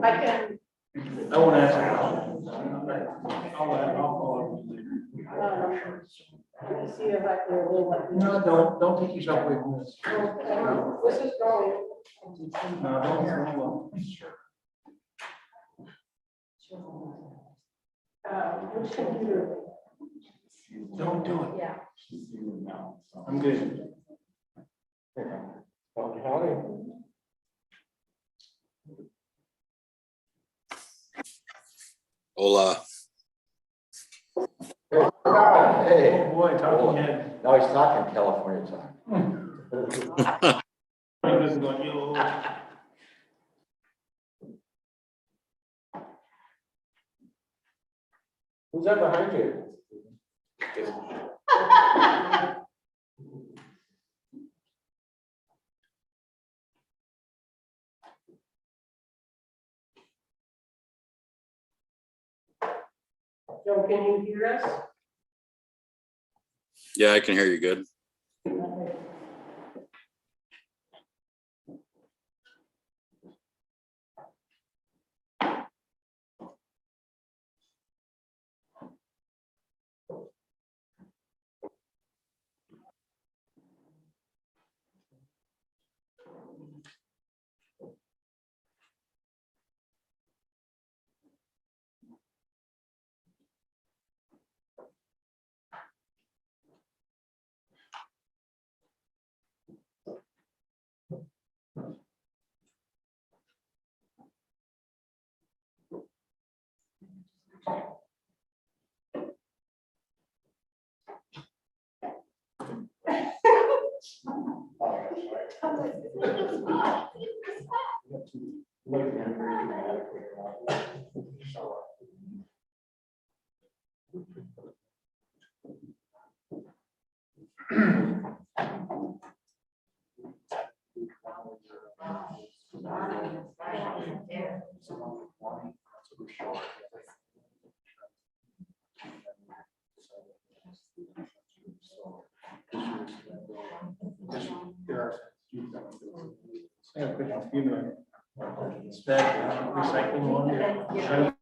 I can, I won't ask. I'll follow. let me see if I can really let you. No, don't take yourself away from this. This is going. No, don't. Which computer? Don't do it. Yeah. I'm good. Hola. Hey, Oh, boy, talking head. now he's talking California time. He doesn't go, yo. Who's that behind you? Joe, can you hear us? Yeah, I can hear you good. Yeah, quick, you know. It's that recycling one.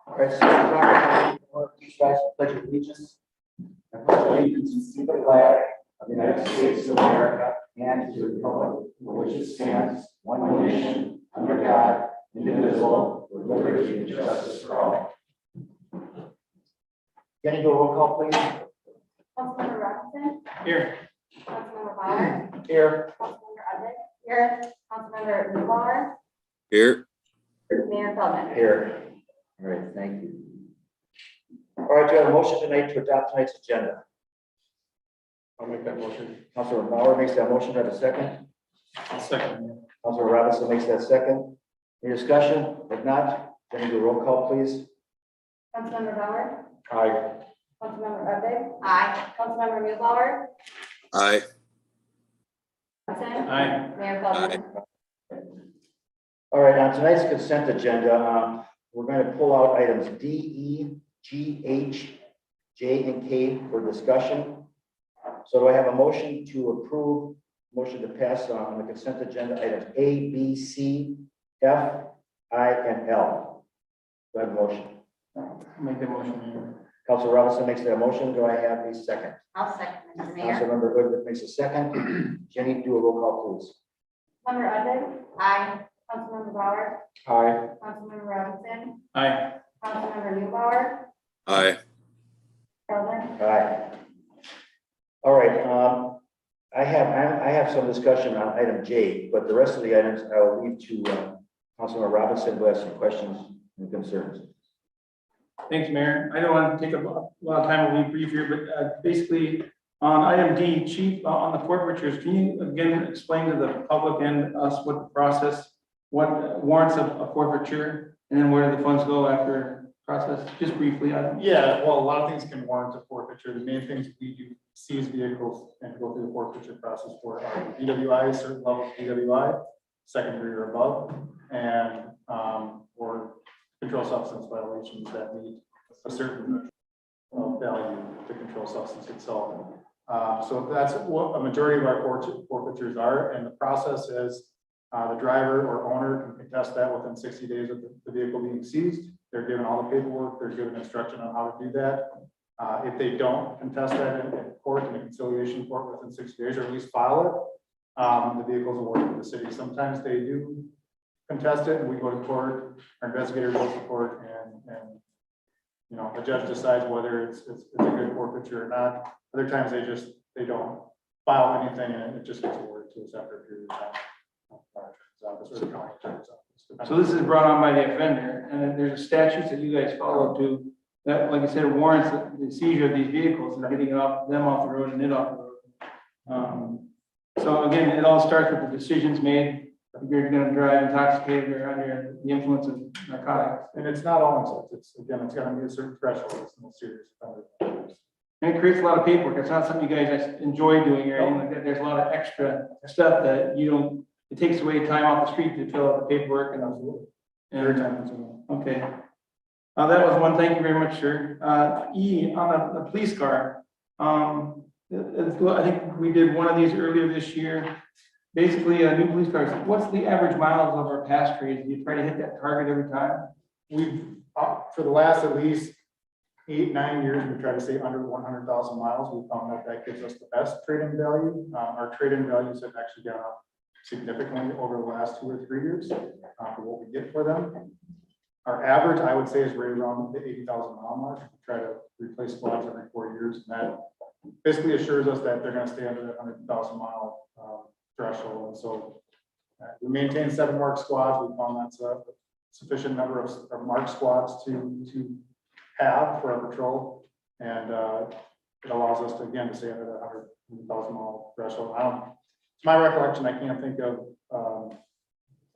All right, so please rise to pledge of allegiance. I pledge allegiance to the flag of the United States of America and to the republic for which it stands, one nation, under God, indivisible, with liberty and justice for all. Can you do a roll call, please? Councilmember Robinson, Here. Councilmember Bauer, Here. Councilmember Udvig, here, Councilmember Newbauer, Here. Mayor Feldman. Here. All right, thank you. All right, we have a motion tonight to adopt tonight's agenda. I'll make that motion. Councilor Bauer makes that motion. Do I have a second? I'll second. Councilor Robinson makes that second. Any discussion? If not, can you do a roll call, please? Councilmember Bauer, Aye. Councilmember Udvig. Aye. Councilmember Newbauer, Aye. Robinson, Aye. Mayor Feldman. All right, on tonight's consent agenda, we're going to pull out items D, E, G, H, J and K for discussion. So do I have a motion to approve, motion to pass on the consent agenda items A, B, C, F, I, and L? Do I have a motion? Make that motion, Mayor. Council Robinson makes that motion. Do I have a second? I'll second, Mr. Mayor. Councilmember Hood makes a second. Jenny, do a roll call, please. Member Udvig? Aye. Councilmember Bauer? Aye. Councilmember Robinson? Aye. Councilmember Newbauer? Aye. President? Aye. All right, I have some discussion on item J, but the rest of the items I will leave to Councilmember Robinson, who has some questions and concerns. Thanks, Mayor. I don't want to take a lot of time, we'll be brief here, but basically on item D, Chief, on the forfeitures, can you again explain to the public and us what the process, what warrants a forfeiture, and then where do the funds go after process, just briefly? Yeah, well, a lot of things can warrant a forfeiture. The main things we do seize vehicles and go through the forfeiture process for are DWI, certain level of DWI, secondary or above, and or controlled substance violations that meet a certain value to controlled substance itself. So that's what a majority of our forfeitures are, and the process is the driver or owner can contest that within 60 days of the vehicle being seized. They're given all the paperwork, they're given instruction on how to do that. If they don't contest that in court, in a conciliation court within 60 days, or at least file it, the vehicle's awarded to the city. Sometimes they do contest it and we go to court, our investigator goes to court, and you know, the judge decides whether it's a good forfeiture or not. Other times they don't file anything and it just gets awarded to us after a period of time. So this is brought on by the offender, and then there's a statute that you guys follow to, that, like I said, warrants the seizure of these vehicles and getting them off the road and it off the road. So again, it all starts with the decisions made. If you're going to drive intoxicated or under the influence of narcotics. And it's not all insults. It's got to be a certain threshold. It's no serious offender. And it creates a lot of paperwork. It's not something you guys enjoy doing or anything like that. There's a lot of extra stuff that you don't, it takes away time off the street to fill out the paperwork and Very time consuming. okay. That was one. Thank you very much, sir. E, on the police car. I think we did one of these earlier this year. Basically, new police cars. What's the average miles of our pass trades? Do you try to hit that target every time? We've, for the last at least 8-9 years, we try to stay under 100,000 miles. We found that gives us the best trade-in value. Our trade-in values have actually gone up significantly over the last 2 or 3 years for what we get for them. Our average, I would say, is right around the 80,000 mile mark. We try to replace squads every 4 years, and that basically assures us that they're going to stay under that 100,000 mile threshold. And so we maintain 7 mark squads. We found that's a sufficient number of mark squads to have for our patrol, and it allows us to again to stay under that 100,000 mile threshold. To my recollection, I can't think of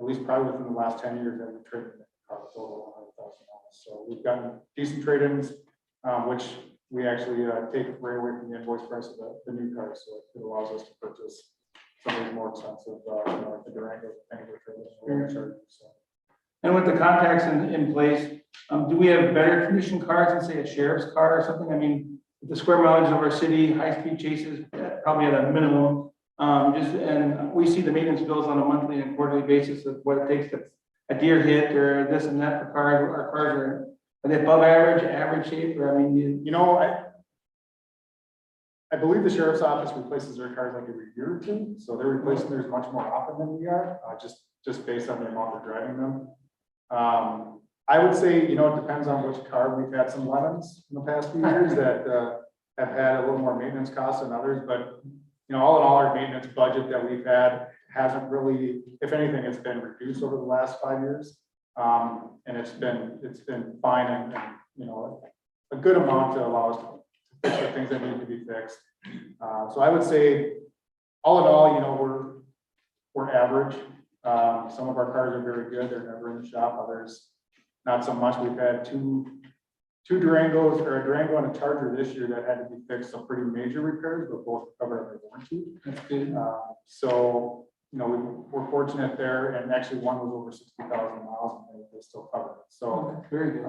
at least probably within the last 10 years that we've traded cars over 100,000 miles. So we've gotten decent trade-ins, which we actually take right away from the invoice price of the new cars. So it allows us to purchase some of these more expensive, like the Durango, so. And with the contacts in place, do we have better conditioned cars than say a sheriff's car or something? I mean, the square mileage of our city, high-speed chases, probably at a minimum. And we see the maintenance bills on a monthly and quarterly basis of what it takes to a deer hit or this and that for cars. Our cars are they above average shape, or I mean, you know, I believe the sheriff's office replaces their cars like every year or two, so they're replacing theirs much more often than we are, just based on the amount they're driving them. I would say, you know, it depends on which car. We've had some lemons in the past few years that have had a little more maintenance costs than others, but you know, all in all, our maintenance budget that we've had hasn't really, if anything, it's been reduced over the last 5 years. And it's been fine and you know, a good amount to allow us to fix the things that need to be fixed. So I would say, all in all, you know, we're average. Some of our cars are very good. They're never in the shop. Others, not so much. We've had two Durangos, or a Durango and a Charger this year that had to be fixed, some pretty major repairs, but both covered under warranty. that's good. So, you know, we're fortunate there, and actually one was over 60,000 miles and they still covered it. So, Very good.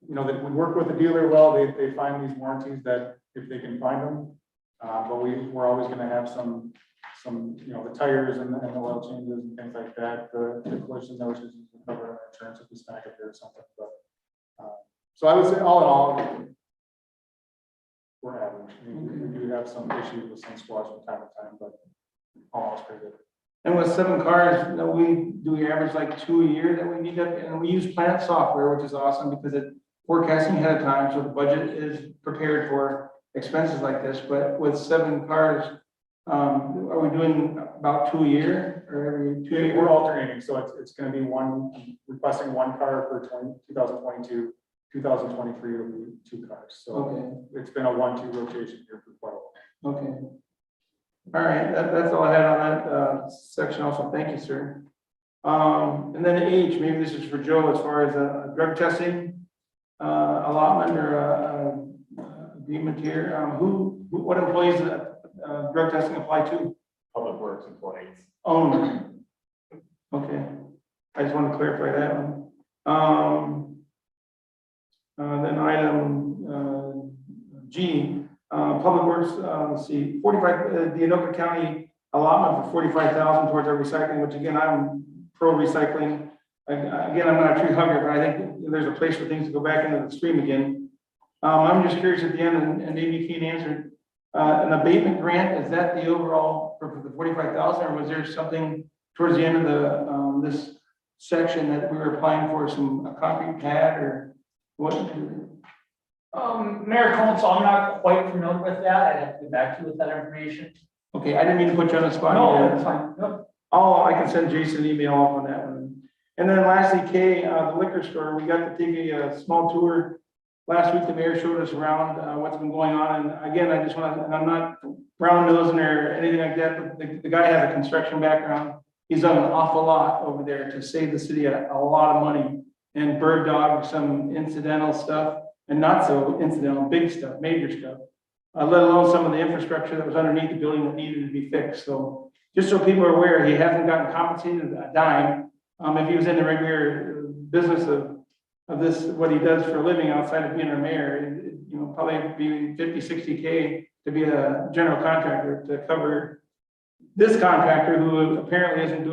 that we work with the dealer well, they find these warranties that if they can find them. But we're always gonna have some, the tires and the oil changes and things like that, the collision notices, we cover our insurance if we snag it there or something, but. So I would say all in all, we're average. I mean, we do have some issues with some squads from time to time, but all is pretty good. And with 7 cars, do we average like 2 a year that we need up? And we use plant software, which is awesome because it's forecasting ahead of time. So the budget is prepared for expenses like this. But with 7 cars, are we doing about 2 a year or every 2 We're years? alternating, so it's gonna be requesting 1 car for 2022, 2023 will be 2 cars. So Okay, it's been a 1-2 rotation here for quite a while. okay. All right, that's all I had on that section also. Thank you, sir. And then H, maybe this is for Joe as far as drug testing allotment or agreement here. What employees drug testing apply to? Public Works employees. Only. Okay, I just want to clarify that one. Then item G, Public Works, let's see, 45, the Anoka County allotment for 45,000 towards our recycling, which again, I'm pro recycling. Again, I'm not a tree hugger, but I think there's a place for things to go back into the stream again. I'm just curious at the end, and maybe you can answer, an abatement grant, is that the overall for the 45,000, or was there something towards the end of the, this section that we were applying for a concrete pad or what? Mayor Cohen, so I'm not quite familiar with that. I'd have to get back to you with that information. Okay, I didn't mean to put you on the spot. No, that's fine. Nope. I can send Jason an email off on that one. And then lastly, Kay, the liquor store, we got to take a small tour. Last week, the mayor showed us around what's been going on. And again, I just want to, and I'm not round nosing or anything like that, but the guy has a construction background. He's done an awful lot over there to save the city a lot of money and bird dog some incidental stuff and not so incidental, big stuff, major stuff. Let alone some of the infrastructure that was underneath the building that needed to be fixed. So just so people are aware, he hasn't gotten compensated a dime. If he was in the regular business of this, what he does for a living outside of being a mayor, probably be 50, 60K to be a general contractor to cover this contractor who apparently isn't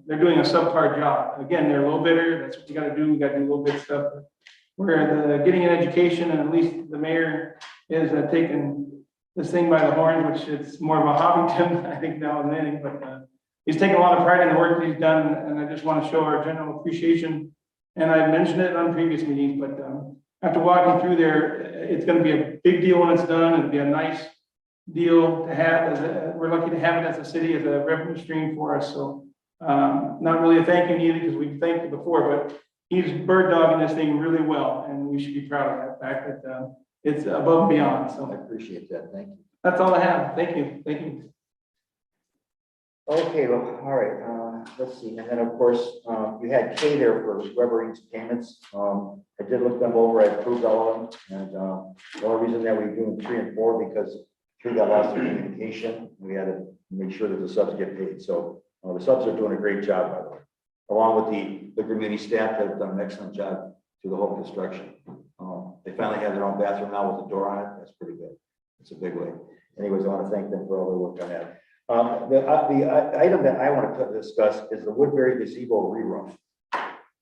they're doing a subpar job. Again, they're a little bidder. That's what you got to do. You got to do a little bit of stuff. Where getting an education, and at least the mayor is taking this thing by the horns, which it's more of a hobby to him, I think, now than anything. But he's taken a lot of pride in the work that he's done, and I just want to show our general appreciation. And I mentioned it on previous meetings, but after walking through there, it's going to be a big deal when it's done. It'll be a nice deal to have. We're lucky to have it as a city, as a revenue stream for us. So not really a thank you needed because we've thanked you before, but he's bird dogging this thing really well, and we should be proud of that fact that it's above and beyond. I So appreciate that. Thank you. that's all I have. Thank you. Thank you. Okay, well, all right, let's see, and then of course, you had K there for Weber Inc. payments. I did look them over, I approved all of them, and the only reason that we're doing 3 and 4 because 3 got lost in communication. We had to make sure that the subs get paid, so the subs are doing a great job, by the way, along with the community staff that have done an excellent job through the whole construction. They finally have their own bathroom now with a door on it. That's pretty good. It's a big way. Anyways, I want to thank them for all their work on that. The item that I want to discuss is the Woodbury gazebo re-roof.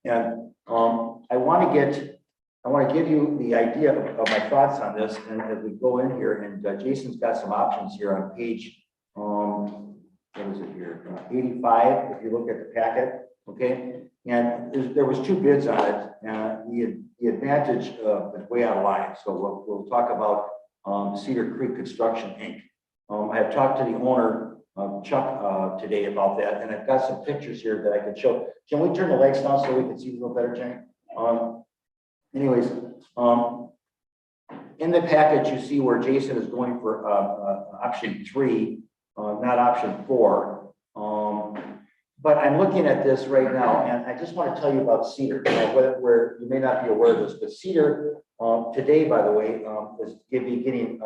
And I want to give you the idea of my thoughts on this. And as we go in here, and Jason's got some options here on page, what is it here? 85, if you look at the packet, okay? And there was 2 bids on it. The advantage is way out of line. So we'll talk about Cedar Creek Construction, Inc. I have talked to the owner, Chuck, today about that, and I've got some pictures here that I can show. Can we turn the lights down so we can see a little better, Jenny? Anyways, in the package, you see where Jason is going for option 3, not option 4. But I'm looking at this right now, and I just want to tell you about Cedar, where you may not be aware of this, but Cedar today, by the way, is getting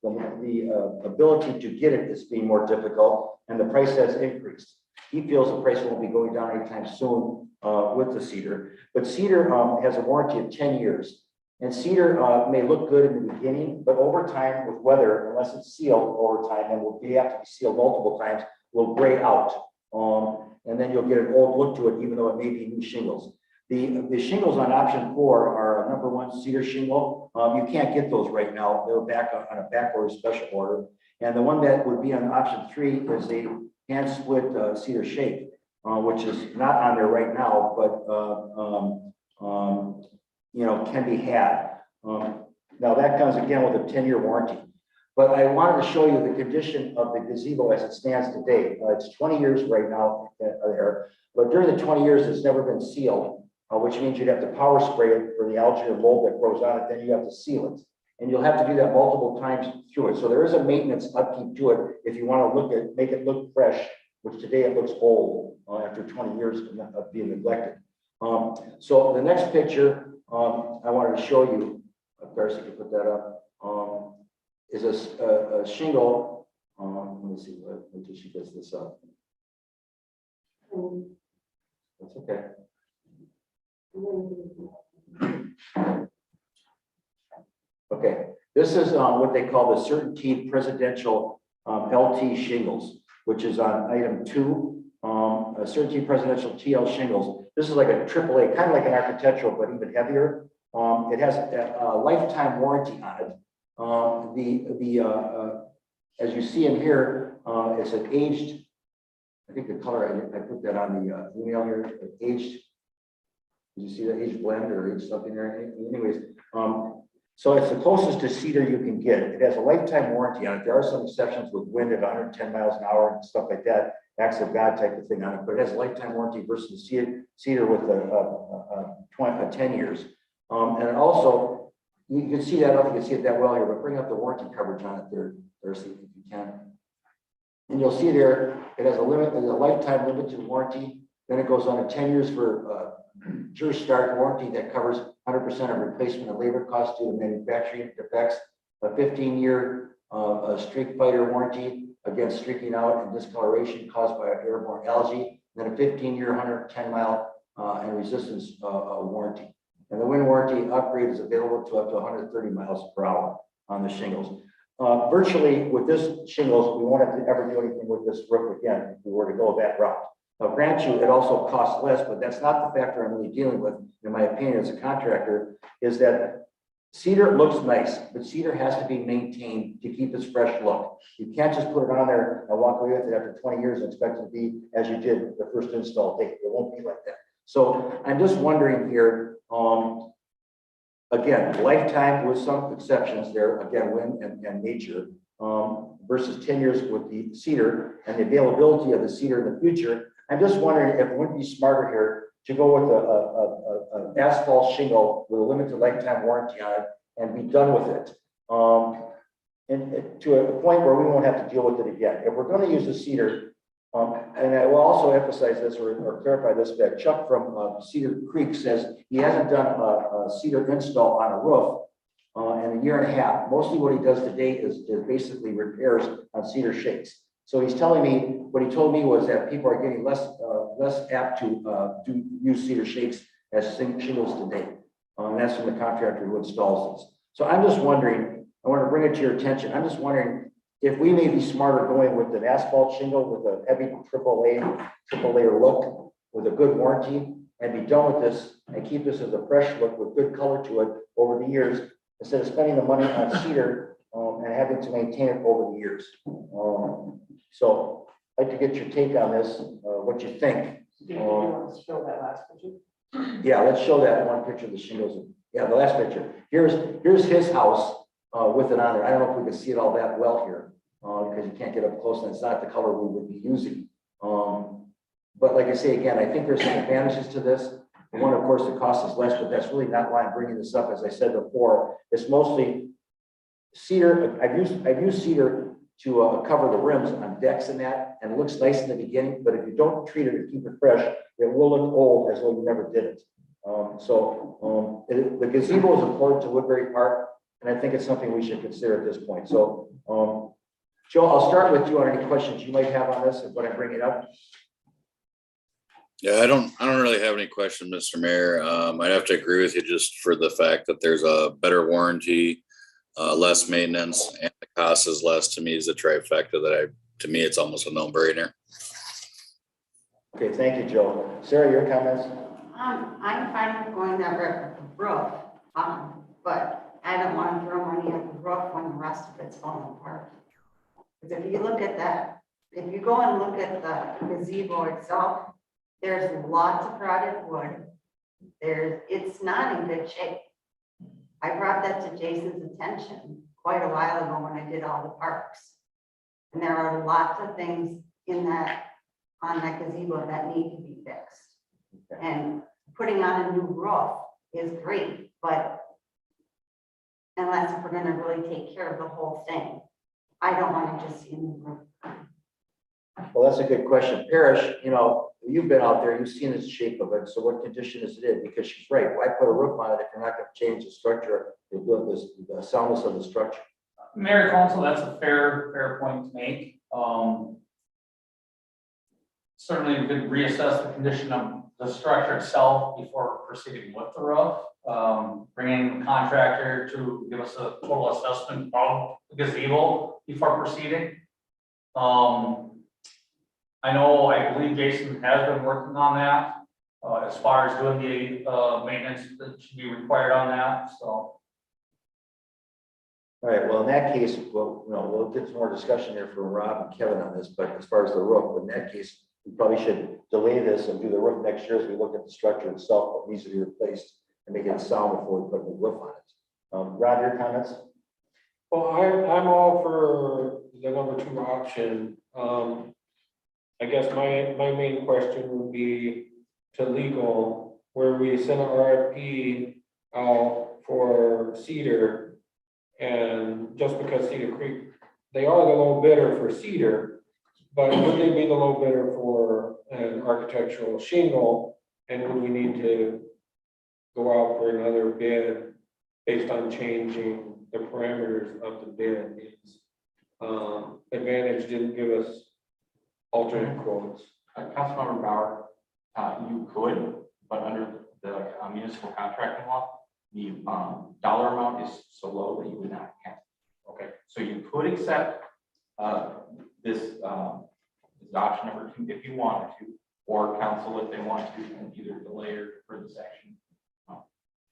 the ability to get it is being more difficult, and the price has increased. He feels the price won't be going down anytime soon with the Cedar, but Cedar has a warranty of 10 years. And cedar may look good in the beginning, but over time with weather, unless it's sealed over time, and will have to be sealed multiple times, will gray out. And then you'll get an old look to it, even though it may be new shingles. The shingles on option 4 are number 1 cedar shingle. You can't get those right now. They're back on a back order, special order. And the one that would be on option 3 is a hand split cedar shake, which is not on there right now, but can be had. Now that comes again with a 10-year warranty. But I wanted to show you the condition of the gazebo as it stands today. It's 20 years right now there, but during the 20 years, it's never been sealed, which means you'd have to power spray it for the algae or mold that grows on it. Then you have to seal it, and you'll have to do that multiple times through it. So there is a maintenance upkeep to it if you want to make it look fresh, which today it looks old after 20 years of being neglected. So the next picture I wanted to show you, Darcy can put that up, is a shingle. Let me see until she gets this up. That's okay. Okay, this is what they call the Certainty Presidential LT shingles, which is on item 2. Certainty Presidential TL shingles. This is like a AAA, kind of like an architectural, but even heavier. It has a lifetime warranty on it. As you see in here, it's an aged. I think the color I put that on the email here. Aged. Did you see the aged blend or aged something there? Anyways, so it's the closest to cedar you can get. It has a lifetime warranty on it. There are some exceptions with wind at 110 miles an hour and stuff like that. Acts of God type of thing on it, but it has a lifetime warranty versus cedar with a 10 years. And also, you can see that, I don't think you can see it that well here, but bring up the warranty coverage on it there, Darcy, if you can. And you'll see there, it has a lifetime limited warranty. Then it goes on to 10 years for Sure Start warranty that covers 100% of replacement of labor costs due to manufacturing defects, a 15-year streak fighter warranty against streaking out and discoloration caused by airborne algae, then a 15-year, 110-mile and resistance warranty. And the wind warranty upgrade is available to up to 130 miles per hour on the shingles. Virtually with this shingles, we won't have to ever do anything with this roof again if we were to go that route. Now, grant you, it also costs less, but that's not the factor I'm really dealing with, in my opinion, as a contractor, is that cedar looks nice, but cedar has to be maintained to keep its fresh look. You can't just put it on there and walk away with it after 20 years and expect it to be as you did the first install date. It won't be like that. So I'm just wondering here, again, lifetime with some exceptions there, again, wind and nature, versus 10 years with the cedar and the availability of the cedar in the future. I'm just wondering if it wouldn't be smarter here to go with an asphalt shingle with a limited lifetime warranty on it and be done with it. And to a point where we won't have to deal with it again. If we're going to use the cedar, and I will also emphasize this or clarify this, that Chuck from Cedar Creek says he hasn't done a cedar install on a roof in 1.5 years. Mostly what he does today is basically repairs on cedar shakes. So he's telling me, what he told me was that people are getting less apt to use cedar shakes as shingles today. And that's from the contractor who installs this. So I'm just wondering, I want to bring it to your attention. I'm just wondering if we may be smarter going with an asphalt shingle with a heavy triple layer look with a good warranty and be done with this and keep this as a fresh look with good color to it over the years instead of spending the money on cedar and having to maintain it over the years. So I'd like to get your take on this, what you think. Do you want to show that last picture? Yeah, let's show that one picture of the shingles. Yeah, the last picture. Here's his house with it on there. I don't know if we can see it all that well here because you can't get up close and it's not the color we would be using. But like I say, again, I think there's some advantages to this. The one, of course, the cost is less, but that's really not why I'm bringing this up. As I said before, it's mostly cedar. I've used cedar to cover the rims on decks and that, and it looks nice in the beginning, but if you don't treat it and keep it fresh, it will look old as though you never did it. The gazebo is important to Woodbury Park, and I think it's something we should consider at this point. So, Joe, I'll start with you on any questions you might have on this and when I bring it up. Yeah, I don't really have any question, Mr. Mayor. I'd have to agree with you just for the fact that there's a better warranty, less maintenance, and the cost is less. To me is a trifecta to me, it's almost a no-brainer. Okay, thank you, Joe. Sarah, your comments? I'm fine with going that roof, but I don't want to throw money at the roof when the rest of it's falling apart. Because if you look at that, if you go and look at the gazebo itself, there's lots of rotted wood. It's not in good shape. I brought that to Jason's attention quite a while ago when I did all the parks. And there are lots of things on that gazebo that need to be fixed. And putting on a new roof is great, but unless we're gonna really take care of the whole thing, I don't want to just see a new roof. Well, that's a good question. Parrish, you've been out there, you've seen the shape of it. So what condition is it in? Because she's right. Why put a roof on it if you're not going to change the structure, the soundness of the structure? Mayor Council, that's a fair point to make. Certainly we could reassess the condition of the structure itself before proceeding with the roof. Bring in the contractor to give us a total assessment of the gazebo before proceeding. I believe Jason has been working on that, as far as doing the, maintenance that should be required on that, so. All right, well, in that case, we'll get some more discussion here from Rob and Kevin on this, but as far as the roof, in that case, we probably should delay this and do the roof next year as we look at the structure itself, what needs to be replaced and make it sound before we put the roof on it. Rob, your comments? Well, I'm all for the number 2 option. I guess my main question would be to legal, where we send an RFP out for Cedar, and just because Cedar Creek, they are the low bidder for Cedar, but would they be the low bidder for an architectural shingle, and would we need to go out for another bid based on changing the parameters of the bid? Advantage didn't give us alternate quotes. Councilmember Bauer, you could, but under the municipal contracting law, the dollar amount is so low that you would not have. Okay, so you could accept this option number 2 if you wanted to, or council if they want to, and either delay or defer this action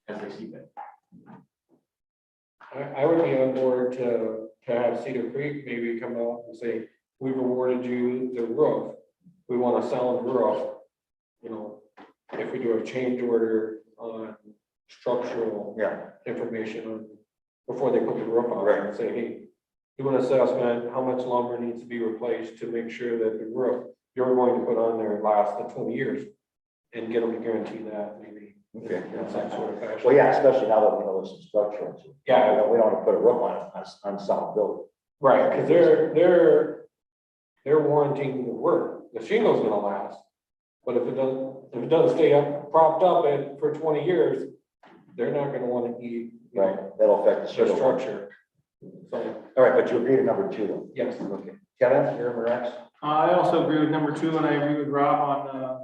as they see fit. I would be on board to have Cedar Creek maybe come out and say, we've awarded you the roof. We want a sound roof. If we do a change order on structural information on before they put the roof on, right, and say, hey, do an assessment, how much lumber needs to be replaced to make sure that the roof you're going to put on there lasts the 20 years, and get them to guarantee that maybe. Okay. In some sort of fashion. Well, yeah, especially now that we know there's some structure into it. Yeah. We don't want to put a roof on solid building. Right, because they're warranting the work. The shingle's gonna last, but if it doesn't stay up, propped up for 20 years, they're not gonna want to eat. Right, that'll affect the The structure. structure. So, All right, but you agree to number 2 though? yes. Okay. Kevin, you're Rex? I also agree with number 2, and I agree with Rob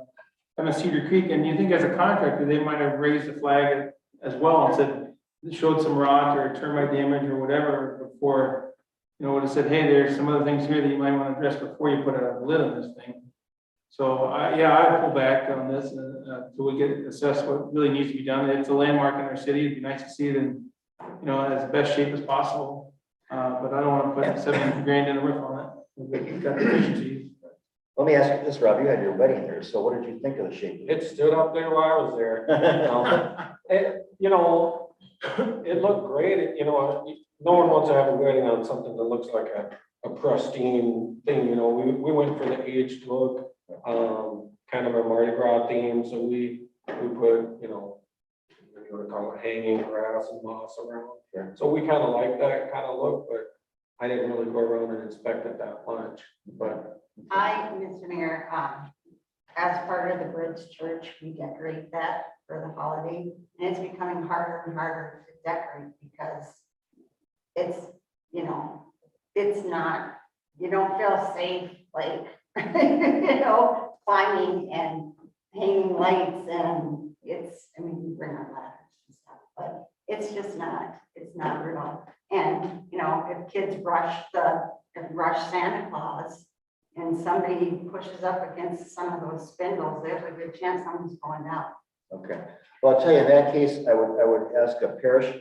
on Cedar Creek. And you think as a contractor, they might have raised the flag as well and said, showed some rot or termite damage or whatever before, would have said, hey, there's some other things here that you might want to address before you put a lid on this thing. So I pull back on this until we get assess what really needs to be done. It's a landmark in our city. It'd be nice to see it in, as best shape as possible. But I don't want to put 70 grand in a roof on it. It's got deficiencies. Let me ask you this, Rob, you had your wedding there, so what did you think of the shape? It stood up there while I was there. It looked great. No one wants to have a wedding on something that looks like a pristine thing. We went for the aged look, kind of a Mardi Gras theme. So we put, what do you want to call it, hanging grass and moss around. Sure. So we kind of like that kind of look, but I didn't really go around and inspect it that much. But Mr. Mayor, as part of the Bridge Church, we decorate that for the holiday, and it's becoming harder and harder to decorate because it's, it's not, you don't feel safe, like, climbing and hanging lights and it's, I mean, we bring our ladders and stuff, but it's just not, it's not real. And, you know, if kids rush Santa Claus and somebody pushes up against some of those spindles, there's a good chance someone's going down. Okay, well, I'll tell you, in that case, I would ask a parish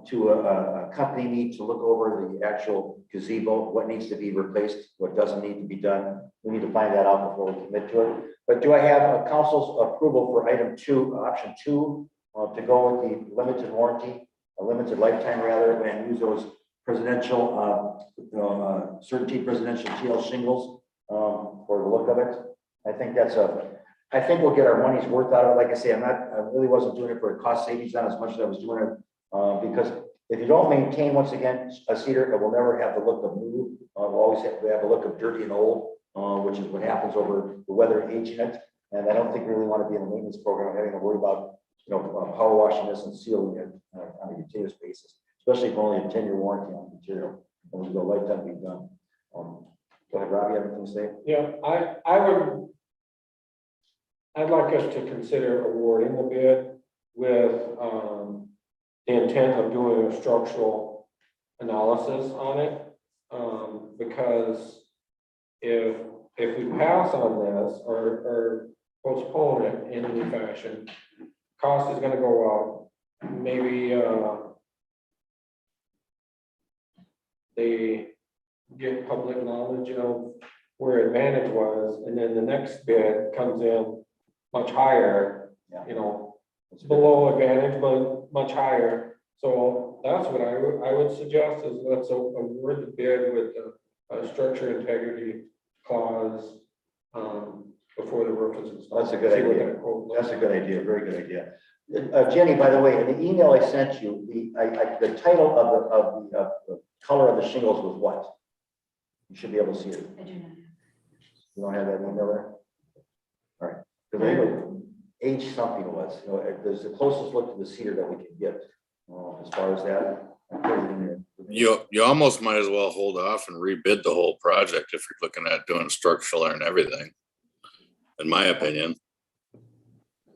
to accompany me to look over the actual gazebo, what needs to be replaced, what doesn't need to be done. We need to find that out before we commit to it. But do I have a council's approval for item 2, option 2, to go with the limited warranty, a limited lifetime rather, and use those presidential, certainty presidential TL shingles for the look of it? I think I think we'll get our money's worth out of it. Like I say, I really wasn't doing it for a cost savings, not as much as I was doing it because if you don't maintain, once again, a cedar, it will never have the look of new. We'll always have a look of dirty and old, which is what happens over the weather aging it. And I don't think we really want to be in the maintenance program, having to worry about, power washing this and sealing it on a continuous basis, especially if only a 10-year warranty on the material. And we go lifetime be done. Go ahead, Robbie, you have anything to say? Yeah, I'd like us to consider awarding the bid with the intent of doing a structural analysis on it. Because if we pass on this or postpone it in any fashion, cost is gonna go up. Maybe they get public knowledge of where Advantage was, and then the next bid comes in much higher, below Advantage, but much higher. So that's what I would suggest is let's award the bid with a structure integrity clause before the roof is installed. That's a good See what idea. that quote looks That's a good idea, very good idea. Jenny, by the way, in the email I sent you, the title of the color of the shingles was what? You should be able to see it. I do not. You don't have that email there? All right, because I know age something was, there's the closest look to the cedar that we can get, as far as that. I put it in there. You almost might as well hold off and rebid the whole project if you're looking at doing structural and everything, in my opinion.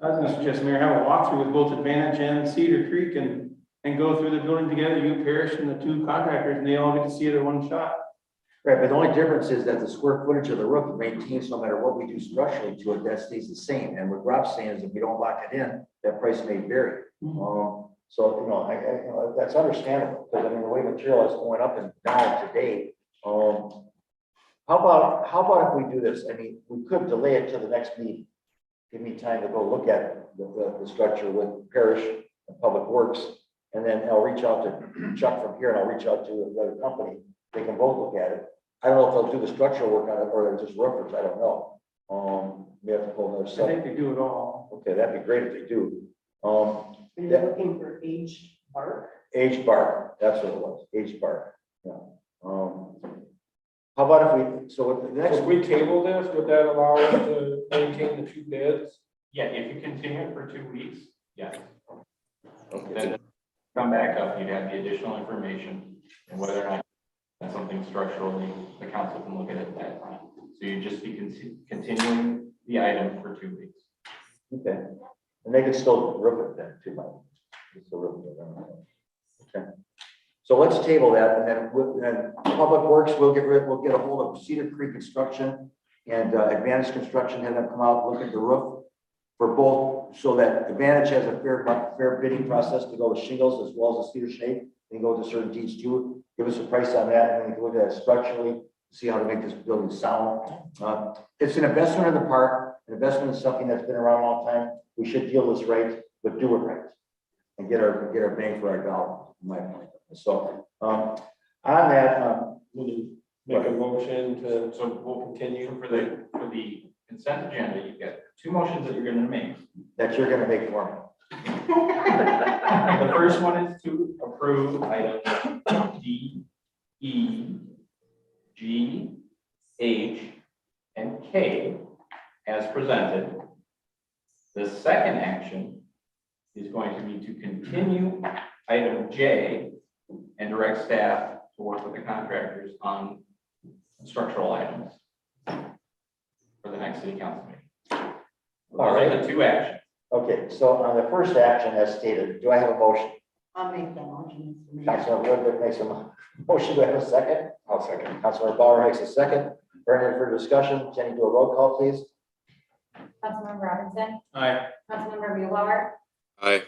I was gonna suggest, Mayor, have a walkthrough with both Advantage and Cedar Creek and go through the building together, you, Parish, and the 2 contractors, and they all get to see it in one shot. Right, but the only difference is that the square footage of the roof maintains, no matter what we do structurally to it, that stays the same. And what Rob's saying is if we don't lock it in, that price may vary. So, that's understandable, because I mean, the way material is going up and down today. How about if we do this? I mean, we could delay it to the next meeting. Give me time to go look at the structure with Parish and Public Works. And then I'll reach out to Chuck from here and I'll reach out to the other company. They can both look at it. I don't know if they'll do the structural work on it or they're just roofers. I don't know. We have to pull another I set. think they do it all. Okay, that'd be great if they do. Are you looking for aged bark? Aged bark, that's what it was, aged bark, yeah. How about if we, so the next So if we table this, would that allow us to maintain the 2 bids? Yeah, if you continue it for 2 weeks, yes. Okay. Then come back up, you'd have the additional information and whether or not that's something structurally the council can look at that time. So you'd just be continuing the item for 2 weeks. Okay, and they could still roof it then too, Mike. They still roof it. Okay, so let's table that, and then Public Works, we'll get a hold of Cedar Creek Construction and Advantage Construction, have them come out, look at the roof for both, so that Advantage has a fair bidding process to go with shingles as well as a cedar shake. They can go to certain deeds too, give us a price on that, and then we can look at it structurally, see how to make this building sound. It's an investment in the park, an investment in something that's been around a long time. We should deal this right, but do it right, and get our bang for our dollar, in my opinion. So, on that, Make a motion to So we'll continue. for the consent agenda, you've got 2 motions that you're gonna make. that you're gonna make for me. The first one is to approve items D, E, G, H, and K as presented. The second action is going to be to continue item J and direct staff to work with the contractors on structural items for the next city council meeting. All Those are right, the two actions. okay, so on the first action as stated, do I have a motion? I'll make that motion, Mr. Mayor. Councilor Woodruff makes a motion, do I have a second? I'll second. Councilor Bauer makes a second. Any further discussion? Jenny, do a roll call, please. Councilmember Robinson, Aye. Councilmember Mewbauer, Aye.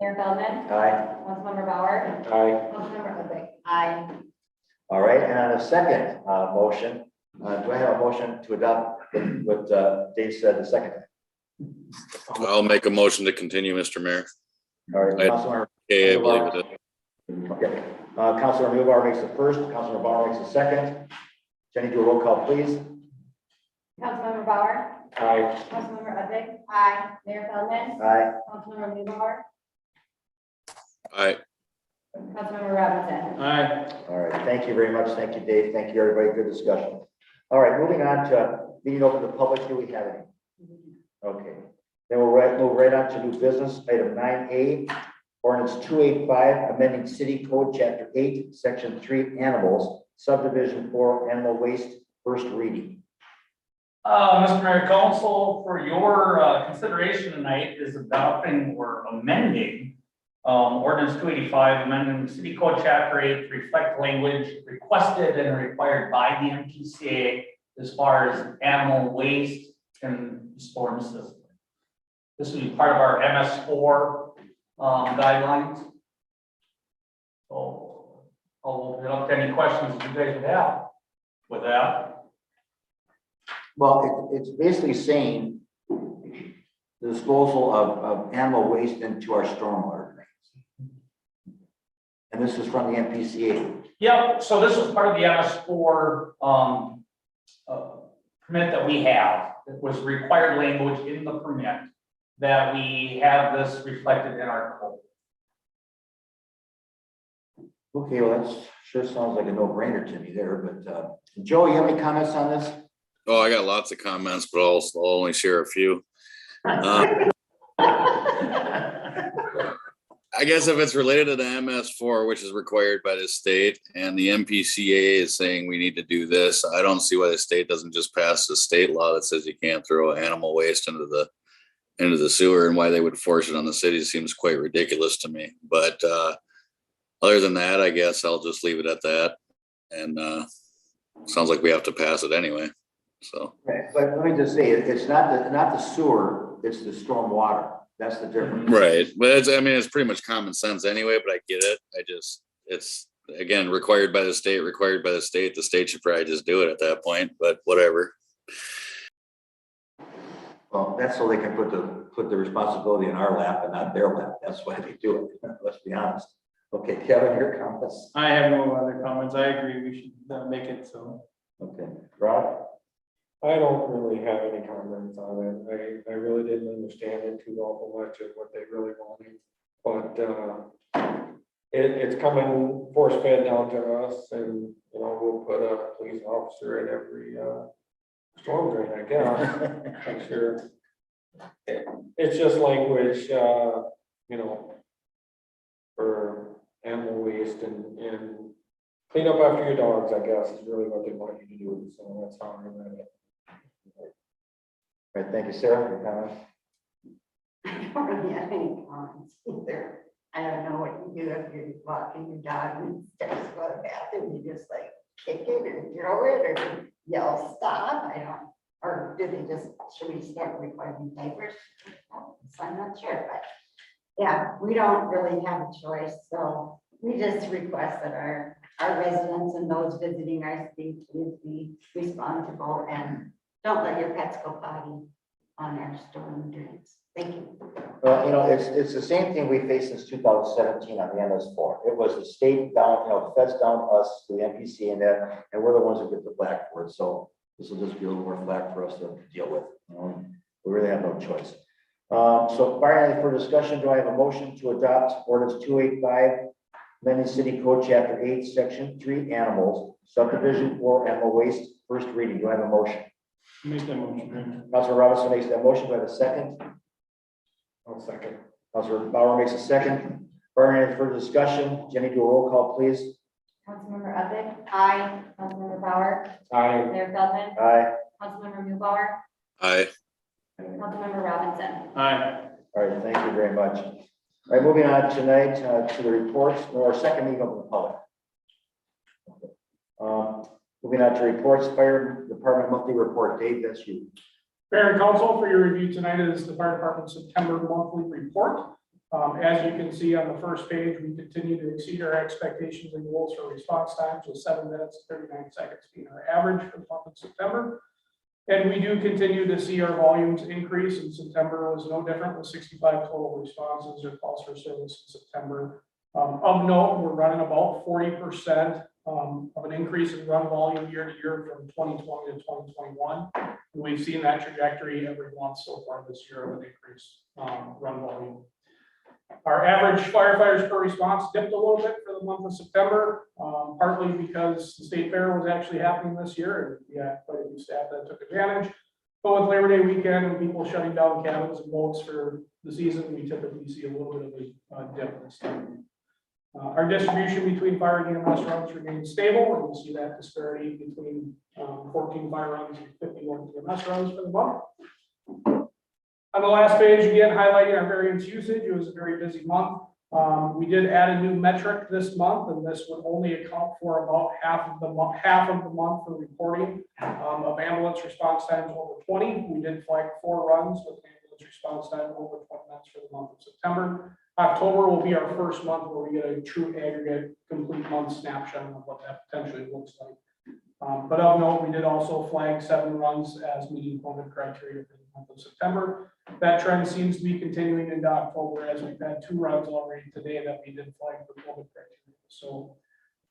Mayor Feldman, Aye. Councilmember Bauer, Aye. Councilmember Ludwig. Aye. All right, and on the second motion, do I have a motion to adopt what Dave said the second time? I'll make a motion to continue, Mr. Mayor. All right, Aye. Councilor. Okay, I believe it. Okay, Councilor Mewbauer makes the first, Councilor Bauer makes the second. Jenny, do a roll call, please. Councilmember Bauer, Aye. Councilmember Ludwig, Aye. Mayor Feldman, Aye. Councilmember Mewbauer, Aye. Councilmember Robinson. Aye. All right, thank you very much. Thank you, Dave. Thank you, everybody. Good discussion. All right, moving on to being open to the public. Do we have any? Okay, then we'll move right on to new business. Item 9A, ordinance 285, amending city code chapter 8, section 3, animals, subdivision 4, animal waste, first reading. Mr. Mayor, Council, for your consideration tonight is adopting or amending ordinance 285, amending city code chapter 8 to reflect language requested and required by the MPCA as far as animal waste and storm system. This will be part of our MS4 guidelines. So I'll open it up to any questions that you guys would have with that. Well, it's basically saying the disposal of animal waste into our stormwater drains. And this is from the MPCA. Yeah, so this was part of the MS4 permit that we have. It was required language in the permit that we have this reflected in our code. Okay, well, that sure sounds like a no-brainer to me there, but Joe, you have any comments on this? Oh, I got lots of comments, but I'll only share a few. I guess if it's related to the MS4, which is required by the state, and the MPCA is saying we need to do this, I don't see why the state doesn't just pass the state law that says you can't throw animal waste into the sewer, and why they would force it on the city seems quite ridiculous to me. But other than that, I guess I'll just leave it at that. And sounds like we have to pass it anyway. So Right, but let me just say, it's not the sewer, it's the storm water. That's the difference. right, but it's pretty much common sense anyway. But I get it. It's again required by the state. The state should probably just do it at that point. But whatever. Well, that's so they can put the responsibility in our lap and not their lap. That's why they do it. Let's be honest. Okay, Kevin, your comments. I have no other comments. I agree. We should make it so. Okay, Rob? I don't really have any comments on it. I really didn't understand it too awful much of what they really wanted. But it's coming force fed down to us, and we'll put a police officer at every storm drain, I guess. I'm sure. It's just language, for animal waste and clean up after your dogs, I guess, is really what they want you to do. So that's how I read it. All right, thank you, Sarah, for your comments. I don't really have any comments either. I don't know what you do if you're walking your dog and steps to go to the bathroom, you just like kick it or throw it or yell stop, or do they just, should we start requiring diapers? So I'm not sure, but yeah, we don't really have a choice, so we just request that our residents and those visiting our city please be responsible and don't let your pets go potty on our storm drains. Thank you. Well, it's the same thing we faced since 2017 on the MS4. It was the state down, feds down us, the NPC and that, and we're the ones who get the flack for it. So this will just be a little more flack for us to deal with. We really have no choice. So barring any further discussion, do I have a motion to adopt ordinance 285, amending city code chapter 8, section 3, animals, subdivision 4, animal waste, first reading? Do I have a motion? Make that motion. Councilor Robinson makes that motion. Do I have a second? I'll second. Councilor Bauer makes a second. Barring any further discussion, Jenny, do a roll call, please. Councilmember Udvig. Aye. Councilmember Bauer, Aye. Mayor Feldman, Aye. Councilmember Mewbauer, Aye. Councilmember Robinson. Aye. All right, thank you very much. All right, moving on tonight to the reports, or our second meeting of the public. Moving on to reports, Fire Department monthly report. Dave, that's you. Mayor and council, for your review tonight is the fire department's September monthly report. As you can see on the first page, we continue to exceed our expectations and goals for response times, with 7 minutes, 39 seconds being our average for the month of September. And we do continue to see our volumes increase, and September was no different, with 65 total responses or calls for service in September. Of note, we're running about 40% of an increase in run volume year to year from 2020 to 2021. And we've seen that trajectory every month so far this year of an increased run volume. Our average firefighters per response dipped a little bit for the month of September, partly because the state fair was actually happening this year, and we had quite a few staff that took advantage. But with Labor Day weekend and people shutting down cabins and boats for the season, we typically see a little bit of a dip this time. Our distribution between fire and EMS runs remains stable, and you see that disparity between 14 fire runs and 51 EMS runs for the month. On the last page, again, highlighting our variance usage. It was a very busy month. We did add a new metric this month, and this would only account for about half of the month for reporting of ambulance response times over 20. We did flag 4 runs with ambulance response time over 20 minutes for the month of September. October will be our first month where we get a true aggregate complete month snapshot of what that potentially looks like. But of note, we did also flag 7 runs as meeting COVID criteria for the month of September. That trend seems to be continuing into October, as we've had 2 runs already today that we did flag for COVID criteria. So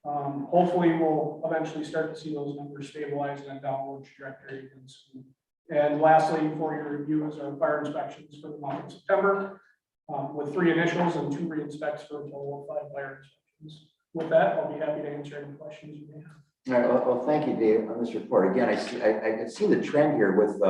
hopefully we'll eventually start to see those numbers stabilize in a downward trajectory again soon. And lastly, for your review is our fire inspections for the month of September, with 3 initials and 2 re-inspects for a total of 5 fire inspections. With that, I'll be happy to answer any questions you may have. All right, well, thank you, Dave, on this report. Again, I can see the trend here with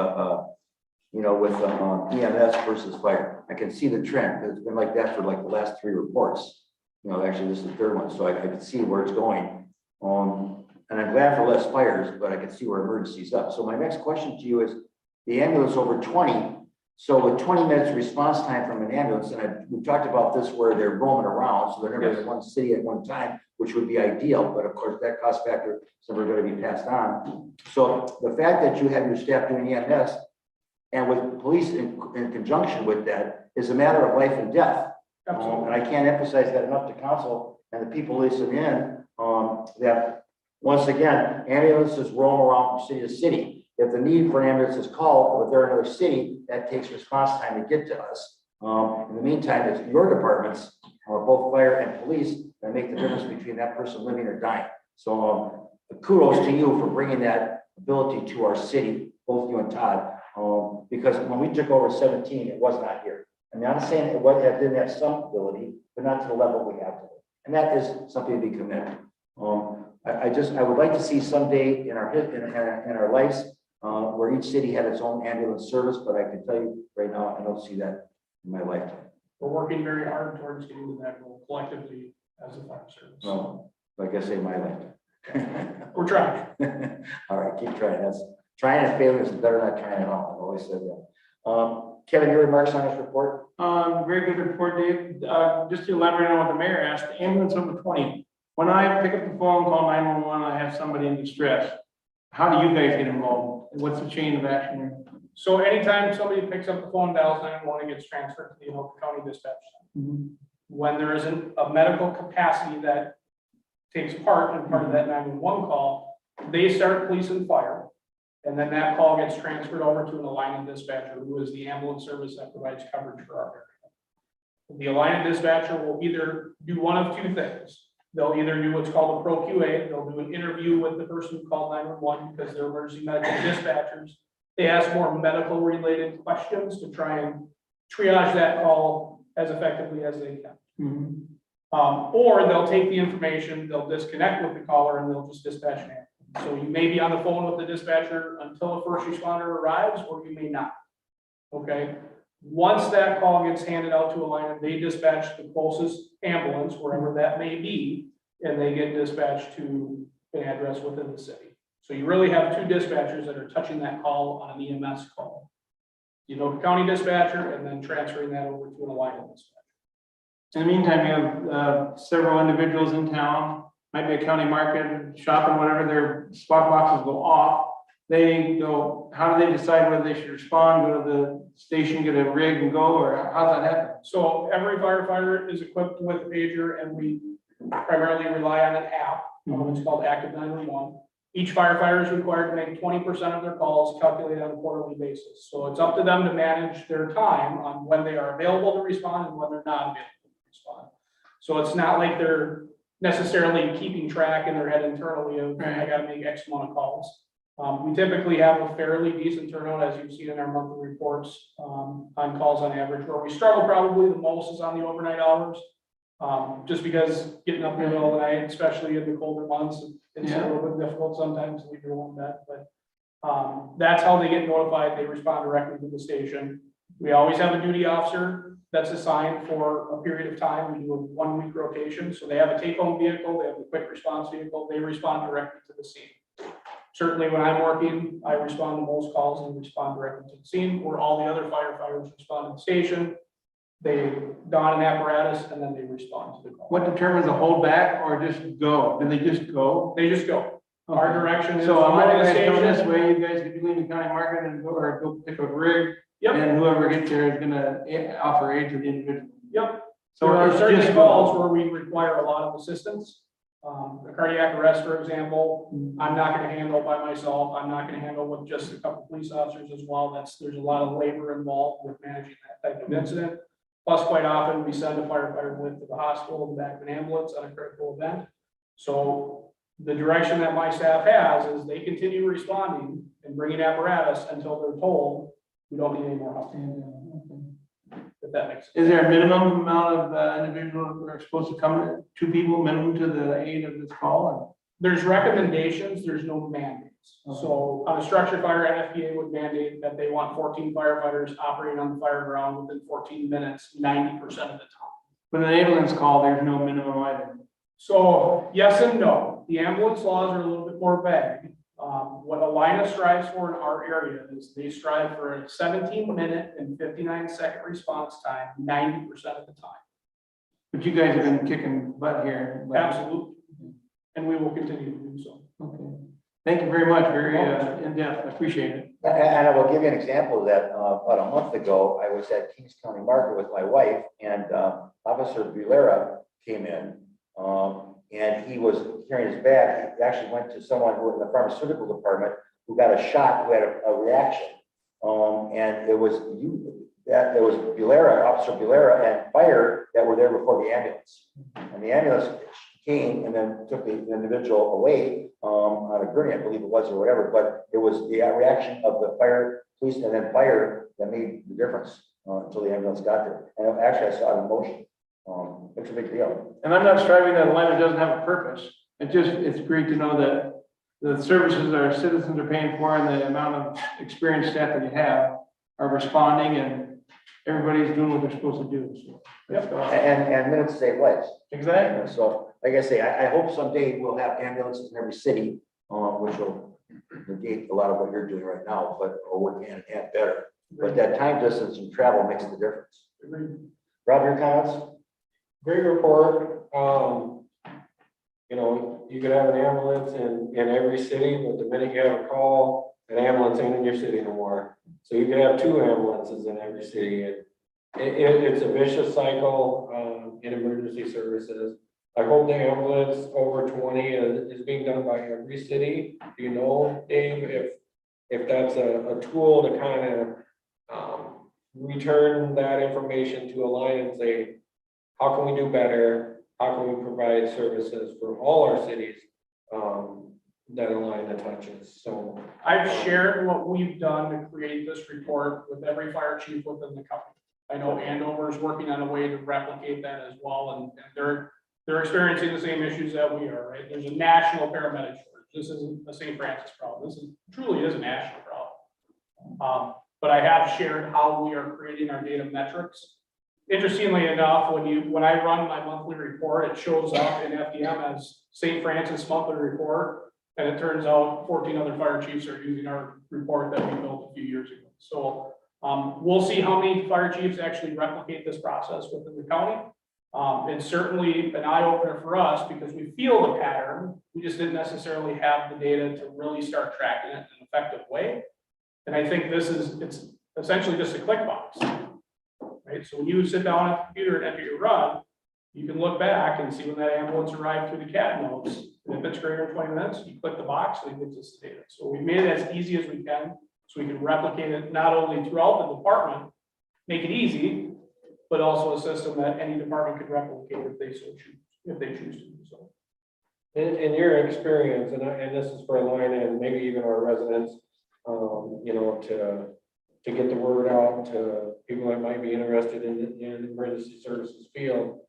EMS versus fire. I can see the trend. It's been like that for like the last 3 reports. Actually, this is the 3rd one, so I can see where it's going. And I'm glad for less fires, but I can see where emergency's up. So my next question to you is, the ambulance over 20. So with 20 minutes response time from an ambulance, and we've talked about this where they're roaming around, so they're never in one city at one time, which would be ideal, but of course that cost factor is never going to be passed on. So the fact that you have your staff doing EMS and with police in conjunction with that is a matter of life and death. And I can't emphasize that enough to council and the people listening in, that once again, ambulances roam around from city to city. If the need for an ambulance is called, if they're in another city, that takes response time to get to us. In the meantime, it's your departments, both fire and police, that make the difference between that person living or dying. So kudos to you for bringing that ability to our city, both you and Todd, because when we took over 17, it was not here. And I'm not saying it didn't have some ability, but not to the level we have today. And that is something to be commended. I would like to see someday in our lives where each city had its own ambulance service, but I can tell you right now, I don't see that in my lifetime. We're working very hard towards getting to that goal collectively as a fire service. No, like I say, my lifetime. We're trying. All right, keep trying. That's trying and failing is better than not trying at all. I've always said that. Kevin, your remarks on this report? Very good report, Dave. Just to elaborate on what the mayor asked, ambulance over 20. When I pick up the phone, call 911, I have somebody in distress. How do you guys get involved? What's the chain of action here? So anytime somebody picks up the phone, dials 911, it gets transferred to the Anoka County Dispatch Center. When there isn't a medical capacity that takes part in part of that 911 call, they start police and fire. And then that call gets transferred over to an Alliant dispatcher, who is the ambulance service that provides coverage for our area. The Alliant dispatcher will either do one of 2 things. They'll either do what's called a pro QA. They'll do an interview with the person who called 911 because they're emergency medical dispatchers. They ask more medical related questions to try and triage that call as effectively as they can. Or they'll take the information, they'll disconnect with the caller, and they'll just dispatch an ambulance. So you may be on the phone with the dispatcher until a first responder arrives, or you may not. Okay. Once that call gets handed out to a line, they dispatch the closest ambulance, wherever that may be, and they get dispatched to an address within the city. So you really have 2 dispatchers that are touching that call on an EMS call. County dispatcher and then transferring that over to an Alina dispatcher. In the meantime, you have several individuals in town, might be a county market, shopping, whatever, their spot boxes go off. They go, how do they decide whether they should respond, go to the station, get a rig and go, or how's that happen? So every firefighter is equipped with a pager, and we primarily rely on an app. It's called Active 911. Each firefighter is required to make 20% of their calls calculated on a quarterly basis. So it's up to them to manage their time on when they are available to respond and when they're not available to respond. So it's not like they're necessarily keeping track in their head internally of, I gotta make X amount of calls. We typically have a fairly decent turnout, as you've seen in our monthly reports, on calls on average. Where we struggle probably the most is on the overnight hours. Just because getting up in the middle of the night, especially in the colder months, it's a little bit difficult sometimes to leave your own bed, but that's how they get notified. They respond directly to the station. We always have a duty officer that's assigned for a period of time. We do a 1 week rotation. So they have a take-home vehicle, they have a quick response vehicle, they respond directly to the scene. Certainly when I'm working, I respond to most calls and respond directly to the scene, where all the other firefighters respond to the station. They don an apparatus and then they respond to the call. What determines a holdback or just go? Do they just go? They just go. Our direction is. So I'm go to not the gonna come this station. way, you guys could leave the county market and go, or go pick a rig. Yep. And whoever gets there is gonna offer aid to the individual. Yep. So There are it's certain just calls go. where we require a lot of assistance. A cardiac arrest, for example, I'm not gonna handle by myself. I'm not gonna handle with just a couple police officers as well. There's a lot of labor involved with managing that type of incident. Plus, quite often, we send a firefighter with to the hospital in the back of an ambulance on a critical event. So the direction that my staff has is they continue responding and bringing apparatus until they're told we don't need any more help. If that makes sense. Is there a minimum amount of individuals who are supposed to come, 2 people minimum to the aid of this call? There's recommendations, there's no mandates. So on a structure fire, NFPA would mandate that they want 14 firefighters operating on the fire ground within 14 minutes, 90% of the time. With an ambulance call, there's no minimum either. So yes and no. The ambulance laws are a little bit more vague. What Alina strives for in our area is they strive for a 17-minute and 59-second response time, 90% of the time. But you guys have been kicking butt here. Absolutely. And we will continue to do so. Okay. Thank you very much. Very in-depth. I appreciate it. And I will give you an example of that. About a month ago, I was at Kings County Market with my wife, and Officer Bulera came in. And he was carrying his bag. He actually went to someone who in the pharmaceutical department who got a shot, who had a reaction. And it was Bulera, Officer Bulera, and fire that were there before the ambulance. And the ambulance came and then took the individual away on a gurney, I believe it was, or whatever. But it was the reaction of the fire, police, and then fire that made the difference until the ambulance got there. And actually, I saw it in motion. It's a big deal. And I'm not striving that Atlanta doesn't have a purpose. It's great to know that the services our citizens are paying for and the amount of experienced staff that you have are responding and everybody's doing what they're supposed to do. So, And minutes save lives. Exactly. So, like I say, I hope someday we'll have ambulances in every city, which will negate a lot of what you're doing right now, but work hand in hand better. But that time distance and travel makes the difference. Rob, your comments? Great report. You could have an ambulance in every city, but the minute you have a call, an ambulance ain't in your city no more. So you could have 2 ambulances in every city. And it's a vicious cycle in emergency services. I hope the ambulance over 20 is being done by every city. Do you know, Dave, if that's a tool to kind of return that information to Alina and say, how can we do better? How can we provide services for all our cities that Alina touches? So I've shared what we've done to create this report with every fire chief within the company. I know Andover is working on a way to replicate that as well, and they're experiencing the same issues that we are, right? There's a national paramedic shortage. This isn't a St. Francis problem. This truly is a national problem. But I have shared how we are creating our data metrics. Interestingly enough, when I run my monthly report, it shows up in FDM as St. Francis monthly report, and it turns out 14 other fire chiefs are using our report that we built a few years ago. So We'll see how many fire chiefs actually replicate this process within the county. It's certainly an eye opener for us because we feel the pattern. We just didn't necessarily have the data to really start tracking it in an effective way. And I think it's essentially just a click box, right? So when you sit down at the computer and enter your run, you can look back and see when that ambulance arrived through the CAD notes. And if it's greater than 20 minutes, you click the box and it gives us the data. So we made it as easy as we can so we can replicate it not only throughout the department, make it easy, but also a system that any department could replicate if they so choose, if they choose to do so. In your experience, and this is for Alina and maybe even our residents, you know, to get the word out to people that might be interested in the emergency services field.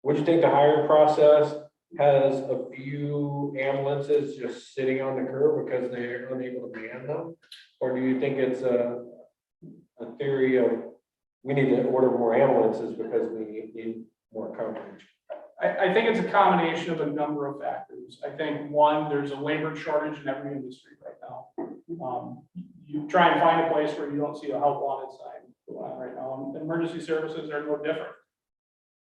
Would you think the hiring process has a few ambulances just sitting on the curb because they're unable to man them? Or do you think it's a theory of we need to order more ambulances because we need more coverage? I think it's a combination of a number of factors. I think one, there's a labor shortage in every industry right now. You try and find a place where you don't see a help wanted sign going on right now, and emergency services are no different.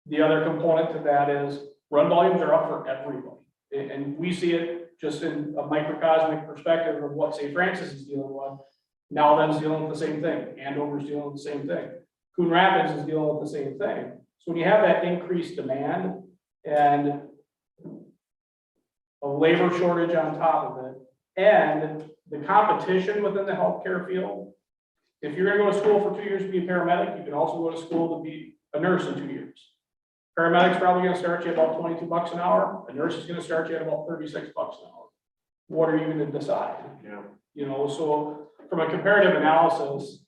The other component to that is run volumes are up for everybody. And we see it just in a microcosmic perspective of what St. Francis is dealing with. Now them's dealing with the same thing. Andover's dealing with the same thing. Coon Rapids is dealing with the same thing. So when you have that increased demand and a labor shortage on top of it, and the competition within the healthcare field, if you're gonna go to school for 2 years to be a paramedic, you can also go to school to be a nurse in 2 years. Paramedic's probably gonna start you about $22 an hour. A nurse is gonna start you at about $36 an hour. What are you gonna decide? Yeah. You know, so from a comparative analysis,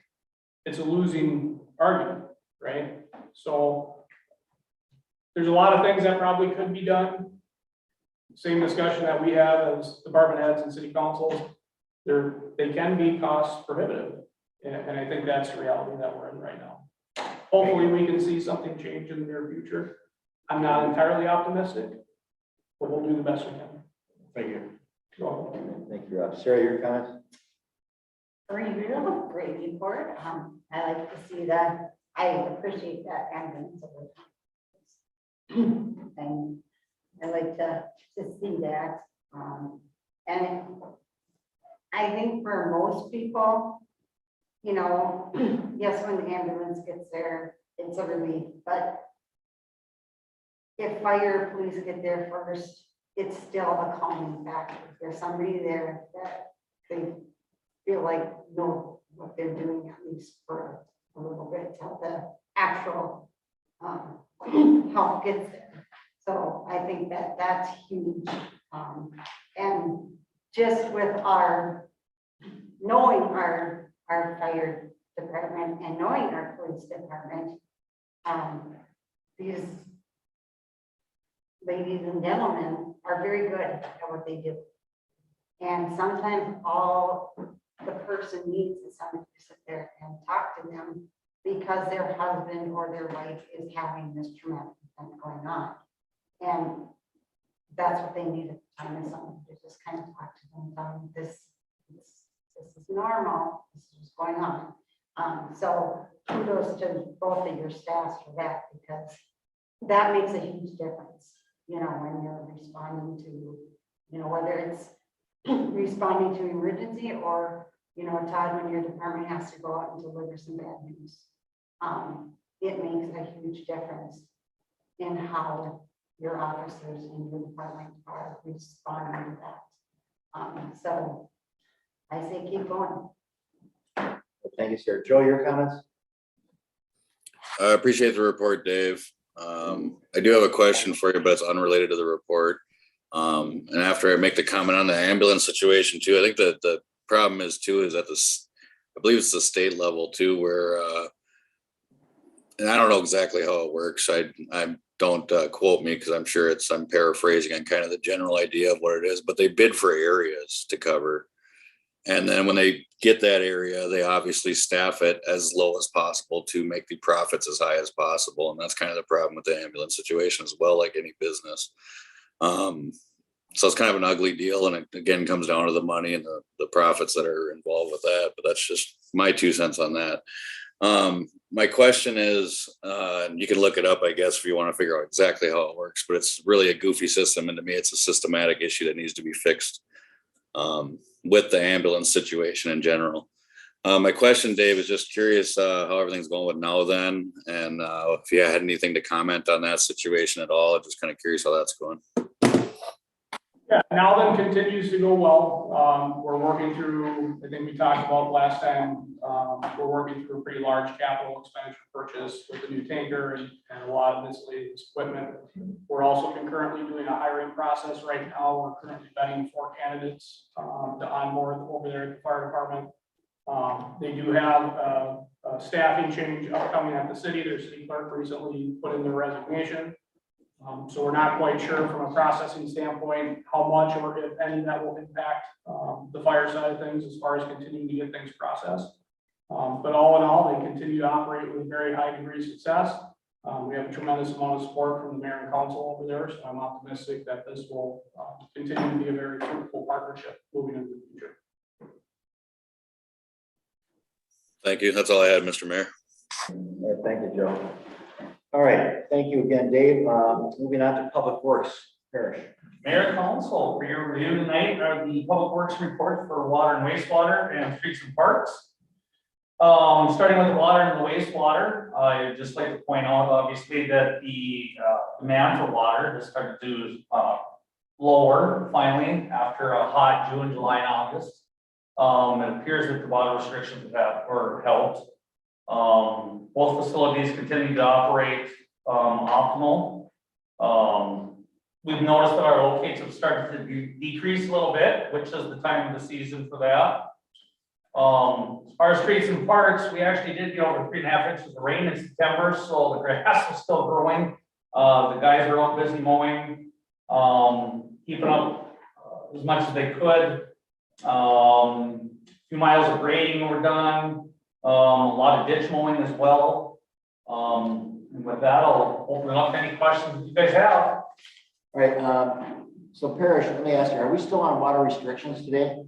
it's a losing argument, right? So there's a lot of things that probably could be done. Same discussion that we have as department heads and city councils. They can be cost prohibitive. And I think that's the reality that we're in right now. Hopefully we can see something change in the near future. I'm not entirely optimistic, but we'll do the best we can. Thank you. So, Thank you, Rob. Sarah, your comments? Review, great report. I like to see that. I appreciate that ambulance. And I like to see that. And I think for most people, you know, yes, when the ambulance gets there, it's a relief, but if fire, police get there first, it's still a calming factor. There's somebody there that they feel like know what they're doing, at least for a little bit till the actual help gets there. So I think that that's huge. And just with our knowing our fire department and knowing our police department, these ladies and gentlemen are very good at what they do. And sometimes all the person needs is somebody to sit there and talk to them because their husband or their wife is having this traumatic event going on. And that's what they need at the time, is someone to just kind of talk to them. This is normal, this is what's going on. So kudos to both of your staffs for that, because that makes a huge difference, you know, when you're responding to, you know, whether it's responding to emergency or, you know, Todd, when your department has to go out and deliver some bad news. It makes a huge difference in how your officers in your department are responding to that. So I say keep going. Thank you, sir. Joe, your comments? I appreciate the report, Dave. I do have a question for you, but it's unrelated to the report. And after I make the comment on the ambulance situation too, I think that the problem is too, is at this, I believe it's the state level too, where, and I don't know exactly how it works. I don't quote me, because I'm sure I'm paraphrasing on kind of the general idea of what it is, but they bid for areas to cover. And then when they get that area, they obviously staff it as low as possible to make the profits as high as possible. And that's kind of the problem with the ambulance situation as well, like any business. So it's kind of an ugly deal, and it again comes down to the money and the profits that are involved with that, but that's just my 2 cents on that. My question is, you can look it up, I guess, if you want to figure out exactly how it works, but it's really a goofy system, and to me, it's a systematic issue that needs to be fixed with the ambulance situation in general. My question, Dave, is just curious how everything's going with Now Then, and if you had anything to comment on that situation at all. I'm just kind of curious how that's going. Yeah, Now Then continues to go well. We're working through, I think we talked about last time, we're working through a pretty large capital expenditure purchase with the new tanker and a lot of miscellaneous equipment. We're also concurrently doing a hiring process right now. We're currently vetting 4 candidates to onboard over there at the fire department. They do have a staffing change upcoming at the city. Their city clerk recently put in their resignation. So we're not quite sure from a processing standpoint, how much or if any that will impact the fire side of things as far as continuing to get things processed. But all in all, they continue to operate with very high degree of success. We have a tremendous amount of support from the mayor and council over there, so I'm optimistic that this will continue to be a very fruitful partnership moving into the future. Thank you. That's all I had, Mr. Mayor. Yeah, thank you, Joe. All right, thank you again, Dave. Moving on to Public Works, Parrish. Mayor and Council, for your review tonight are the Public Works report for water and wastewater and streets and parks. Starting with the water and the wastewater, I'd just like to point out, obviously, that the demand for water has started to lower finally after a hot June, July, and August. It appears that the water restrictions were helped. Both facilities continue to operate optimal. We've noticed that our locates have started to decrease a little bit, which is the time of the season for that. As far as streets and parks, we actually did get over 3.5 inches of rain in September, so the grass is still growing. The guys are out busy mowing, keeping up as much as they could. A few miles of grading were done. A lot of ditch mowing as well. And with that, I'll open it up to any questions that you guys have. All right, so Parrish, let me ask you, are we still on water restrictions today?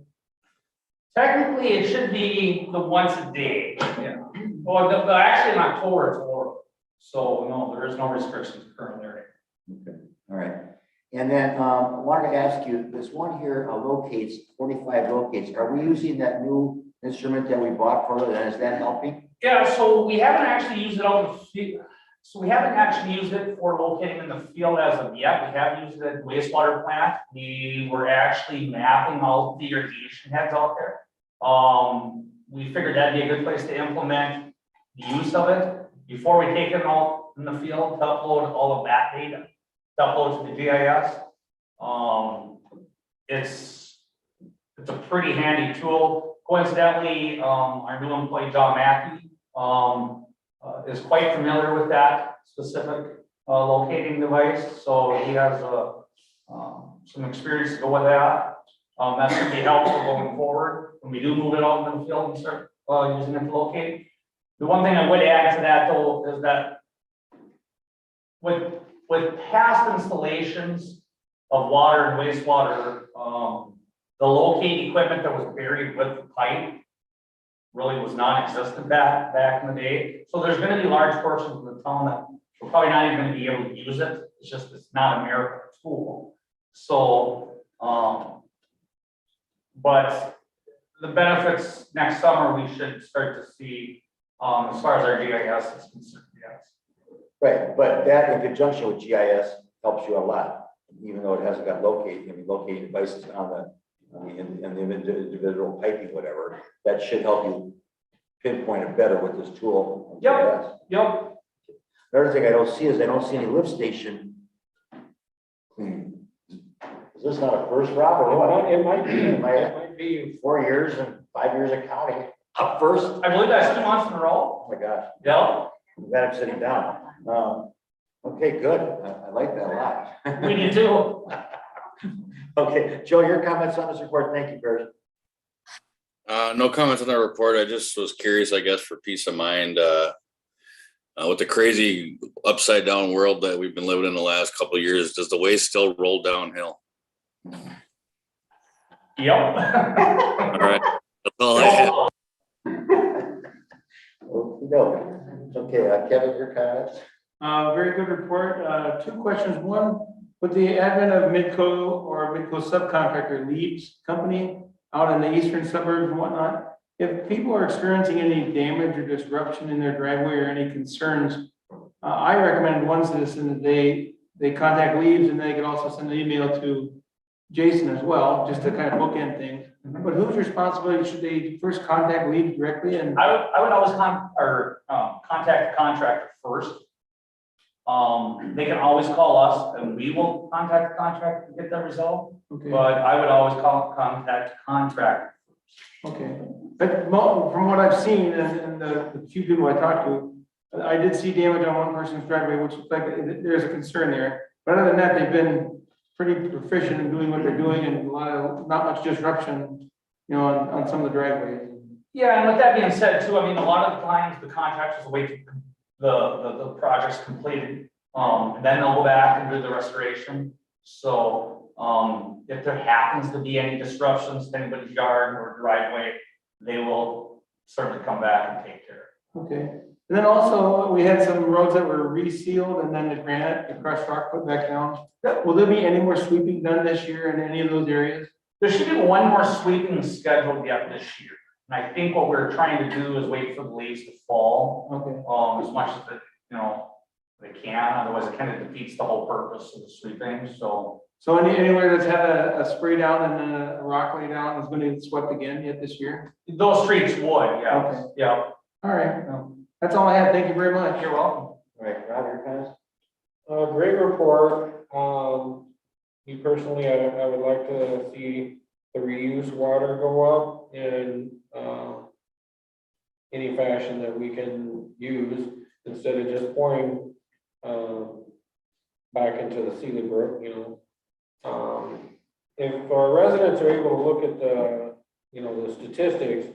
Technically, it should be the once a day. Yeah. Well, actually in October it's over. So no, there is no restrictions currently. Okay, all right. And then I wanted to ask you, this one here locates, 45 locates. Are we using that new instrument that we bought for it, and is that helping? Yeah, so we haven't actually used it on the field. So we haven't actually used it for locating in the field as of yet. We have used it at the wastewater plant. We were actually mapping all the irrigation heads out there. We figured that'd be a good place to implement the use of it before we take it out in the field to upload all of that data, to upload to the GIS. It's a pretty handy tool. Coincidentally, our new employee, John Mackey, is quite familiar with that specific locating device. So he has some experience to go with that. That's going to be helpful going forward when we do move it out into the field and start using it to locate. The one thing I would add to that though is that with past installations of water and wastewater, the locate equipment that was buried with the pipe really was non-existent back in the day. So there's going to be large portions of the town that we're probably not even going to be able to use it. It's not a miracle tool. So, but the benefits next summer we should start to see as far as our GIS is concerned. Yes. Right, but that in conjunction with GIS helps you a lot, even though it hasn't got locating devices on the individual piping, whatever. That should help you pinpoint it better with this tool. Yep. Yep. Another thing I don't see is I don't see any lift station. Is this not a first, Rob, or what? It might be, It might- it might be. 4 years and 5 years of counting. Up first? I believe that's 2 months in a row. Oh my gosh. Yep. I'm glad I'm sitting down. Okay, good. I like that a lot. We do too. Okay, Joe, your comments on this report. Thank you, Barry. No comments on the report. I just was curious, I guess, for peace of mind, with the crazy upside down world that we've been living in the last couple of years, does the waste still roll downhill? Yep. All right, that's all I have. Okay, Kevin, your comments? Very good report. Two questions. One, with the advent of Midco or Midco subcontractor leads company out in the eastern suburbs and whatnot, if people are experiencing any damage or disruption in their driveway or any concerns, I recommend one citizen that they contact Leaves, and they can also send an email to Jason as well, just to kind of bookend things. But whose responsibility should they first contact Leaves directly and? I would always contact the contractor first. They can always call us and we will contact the contractor to get that resolved, Okay. but I would always contact the contractor. Okay, but from what I've seen and the few people I talked to, I did see damage on one person's driveway, which looks like there's a concern there. But other than that, they've been pretty proficient in doing what they're doing and not much disruption, you know, on some of the driveways. Yeah, and with that being said too, I mean, a lot of the times the contractors wait till the project's completed. And then they'll go back and do the restoration. So, if there happens to be any disruptions to anybody's yard or driveway, they will certainly come back and take care of it. Okay, and then also we had some roads that were resealed and then the granite, the crushed rock put back down. Will there be any more sweeping done this year in any of those areas? There should be one more sweeping scheduled yet this year. And I think what we're trying to do is wait for the leaves to fall, Okay, as much as they can, otherwise it kind of defeats the whole purpose of the sweeping, so. so anywhere that's had a spray down and then a rock lay down is going to get swept again yet this year? Those streets would, yeah, Okay. yeah. All right, that's all I have. Thank you very much. You're welcome. All right, Rob, your comments? Great report. Me personally, I would like to see the reuse water go up in any fashion that we can use instead of just pouring back into the Sealy Brook, you know. If our residents are able to look at the statistics,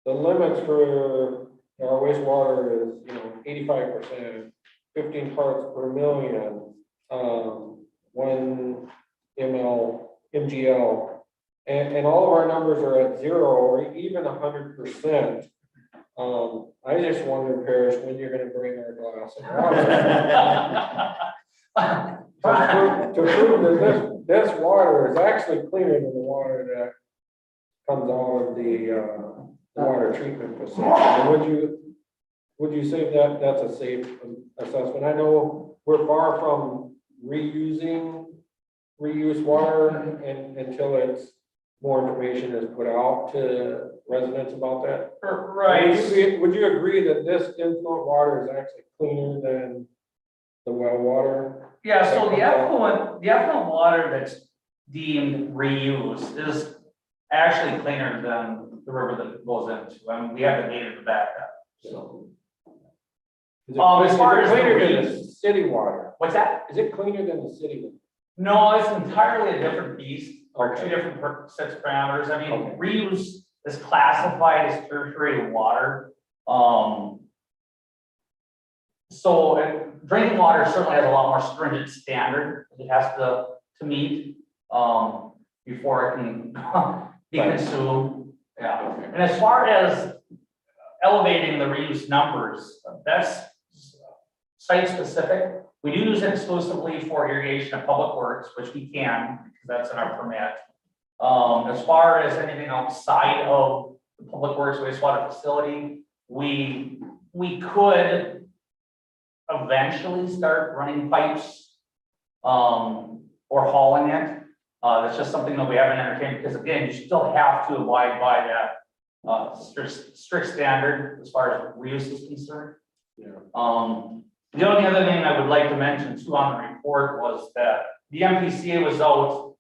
the limits for our wastewater is, 85%, 15 parts per million, 1 mgl, and all of our numbers are at 0 or even 100%. I just wonder, Parrish, when you're going to bring our glass of water to prove that this water is actually cleaner than the water that comes out of the water treatment facility. And would you say that that's a safe assessment? I know we're far from reuse water and until it's more information is put out to residents about that. Right. Would you agree that this influent water is actually cleaner than the well water? Yeah, so the effluent water that's deemed reuse is actually cleaner than the river that it goes into. I mean, we have the data to back that, so. Is it As far as the cleaner than the reuse, city water? what's that? Is it cleaner than the city water? No, it's entirely a different beast, or two Okay. different sets of parameters. I mean, Okay. reuse is classified as tertiary water. So drinking water certainly has a lot more stringent standard that it has to meet, before it can be consumed. Yeah, and as far as elevating the reuse numbers, that's site specific. We do use it exclusively for irrigation and public works, which we can, because that's in our permit. As far as anything outside of the public works wastewater facility, we could eventually start running pipes, or hauling it. That's just something that we haven't entertained, because again, you still have to abide by that strict standard as far as reuse is concerned. Yeah. The only other thing I would like to mention too on the report was that the MPCA was out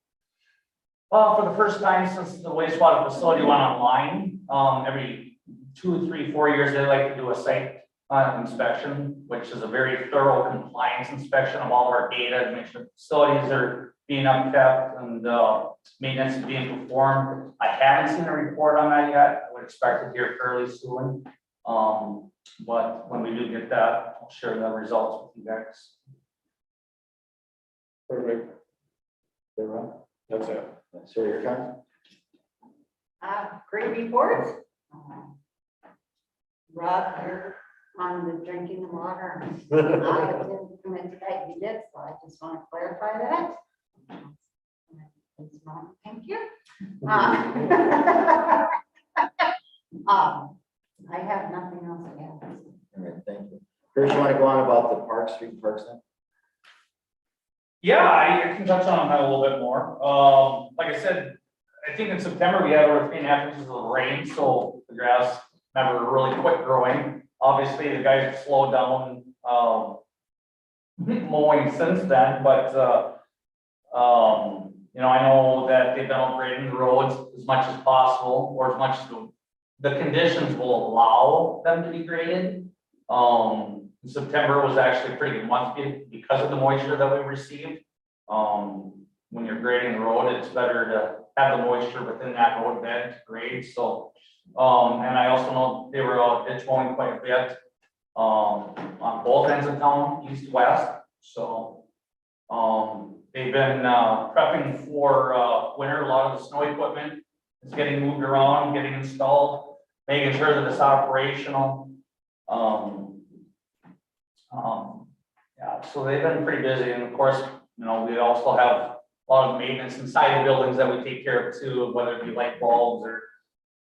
for the first time since the wastewater facility went online. Every 2, 3, 4 years, they like to do a site inspection, which is a very thorough compliance inspection of all of our data to make sure facilities are being upkept and maintenance is being performed. I haven't seen a report on that yet. I would expect it here fairly soon. But when we do get that, I'll share the results with you guys. Perfect. Good, Rob? That's it. Sir, your comment? Great report. Rob, you're on the drinking the water. I didn't come in today, you did, so I just want to clarify that. Thank you. I have nothing else to add. All right, thank you. Chris, you want to go on about the Park Street Parks then? Yeah, I can touch on that a little bit more. Like I said, I think in September we had over 3.5 inches of rain, so the grass never really quit growing. Obviously, the guys have slowed down mowing since then, but you know, I know that they've been upgrading the roads as much as possible, or as much as the conditions will allow them to be graded. September was actually a pretty good month because of the moisture that we received. When you're grading the road, it's better to have the moisture within that road bed to grade. So, and I also know they were out ditch mowing quite a bit on both ends of town, east, west. So, they've been prepping for winter. A lot of the snow equipment is getting moved around, getting installed, making sure that it's operational. Yeah, so they've been pretty busy, and of course, you know, we also have a lot of maintenance inside the buildings that we take care of too, whether it be light bulbs or,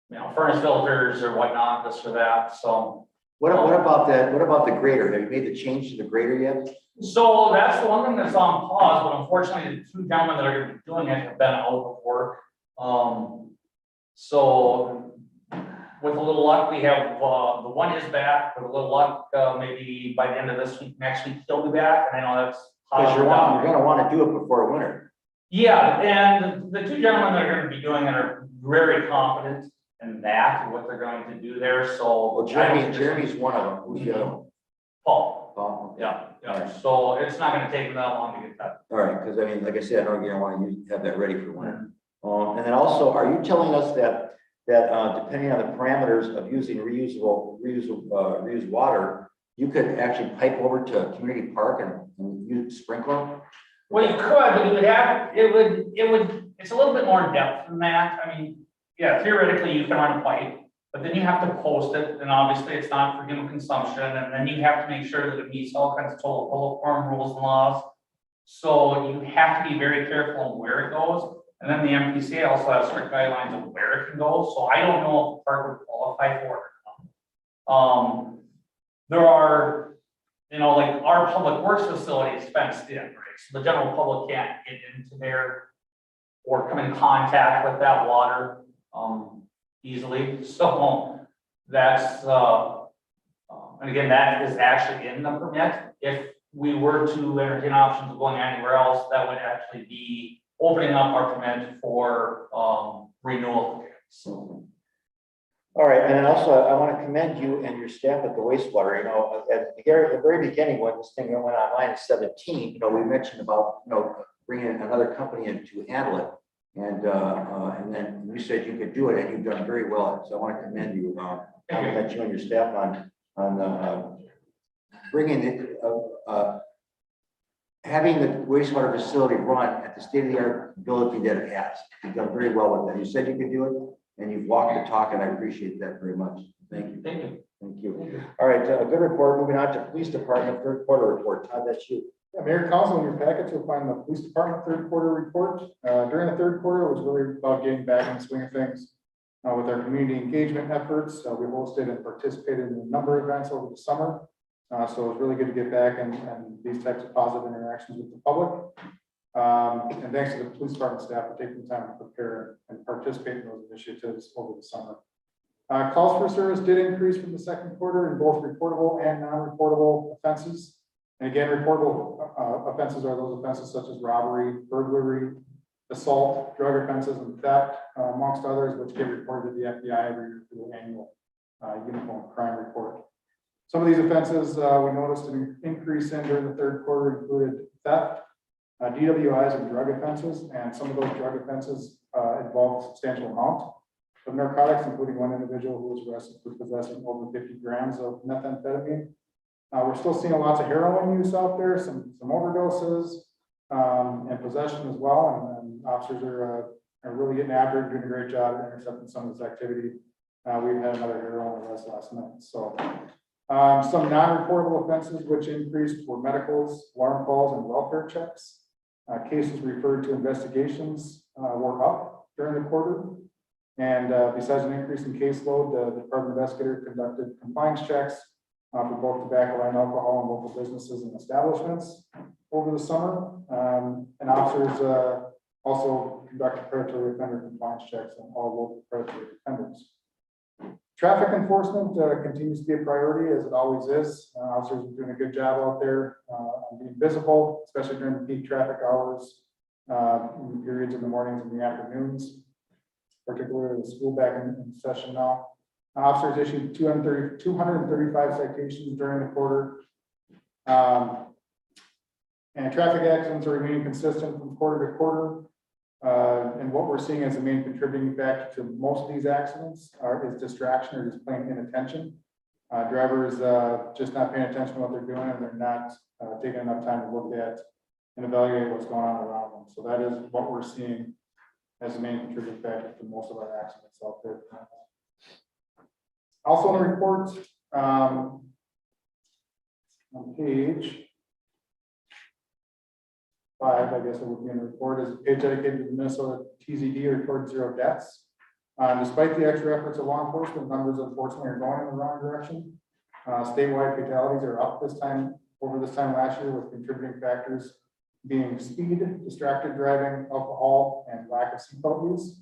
you know, furnace filters or whatnot, this or that. So What about that? What about the grader? Have you made the change to the grader yet? So that's the one thing that's on pause, but unfortunately, the two gentlemen that are going to be doing it have been out of work. So with a little luck, we have the one is back. With a little luck, maybe by the end of this week, next week he'll be back. And I know that's Because you're going to want to do it before winter. Yeah, and the two gentlemen that are going to be doing it are very confident in that and what they're going to do there. So Well, Jeremy's one of them. Who's the other one? Paul. Paul. Yeah. So it's not going to take them that long to get that. All right, because I mean, like I said, I know you're going to want to have that ready for winter. And then also, are you telling us that depending on the parameters of using reused water, you could actually pipe over to a community park and use sprinkler? Well, you could, but it's a little bit more in depth than that. I mean, yeah, theoretically you can run a pipe, but then you have to post it, and obviously it's not for human consumption, and then you have to make sure that it meets all kinds of total farm rules and laws. So you have to be very careful on where it goes. And then the MPCA also has strict guidelines of where it can go. So I don't know if the park would qualify for it. There are, you know, like our public works facility is fenced in, right? So the general public can't get into there or come in contact with that water easily. So that's, and again, that is actually in the permit. If we were to entertain options of going anywhere else, that would actually be opening up our permit for renewal. So. All right, and then also I want to commend you and your staff at the wastewater. You know, at the very beginning when this thing went online in 2017, you know, we mentioned about, you know, bringing another company in to handle it, and then you said you could do it, and you've done very well. So I want to commend you, compliment you and your staff on bringing it, having the wastewater facility run at the state-of-the-art ability that it has. You've done very well with that. You said you could do it, and you've walked the talk, and I appreciate that very much. Thank you. Thank you. Thank you. All right, a good report. Moving on to police department third quarter report. Todd, that's you. Yeah, Mayor, Council, in your packets, you'll find the police department third quarter report. During the third quarter, it was really about getting back in the swing of things with our community engagement efforts. We hosted and participated in a number of events over the summer. So it was really good to get back and these types of positive interactions with the public. And thanks to the police department staff for taking the time to prepare and participate in those initiatives over the summer. Calls for service did increase from the second quarter in both reportable and non-reportable offenses. And again, reportable offenses are those offenses such as robbery, burglary, assault, drug offenses, and theft, amongst others, which get reported to the FBI every year through the annual uniform crime report. Some of these offenses we noticed an increase in during the third quarter included theft, DWIs, and drug offenses. And some of those drug offenses involved a substantial amount of narcotics, including one individual who was arrested for possessing over 50 grams of methamphetamine. We're still seeing lots of heroin use out there, some overdoses, and possession as well. And officers are are really getting after it, doing a great job intercepting some of this activity. We've had another hero on the rest last night, so. Some non-reportable offenses which increased were medicals, alarm calls, and welfare checks. Cases referred to investigations were up during the quarter. And besides an increase in caseload, the department investigator conducted compliance checks for both tobacco and alcohol in local businesses and establishments over the summer. And officers also conducted predatory offender compliance checks on all local predatory offenders. Traffic enforcement continues to be a priority, as it always is. Officers are doing a good job out there on being visible, especially during the peak traffic hours, in periods in the mornings and the afternoons, particularly the school back in session now. Officers issued 235 citations during the quarter. And traffic accidents are remaining consistent from quarter to quarter. And what we're seeing as the main contributing factor to most of these accidents is distraction or just plain inattention. Drivers just not paying attention to what they're doing, and they're not taking enough time to look at and evaluate what's going on around them. So that is what we're seeing as the main contributing factor to most of our accidents out there. Also in the report, on page 5, I guess it would be in the report, is a page dedicated to the Minnesota TZD, or Toward Zero Deaths. Despite the extra efforts of law enforcement, numbers unfortunately are going in the wrong direction. Statewide fatalities are up over this time last year, with contributing factors being speed, distracted driving, alcohol, and lack of seatbelt use.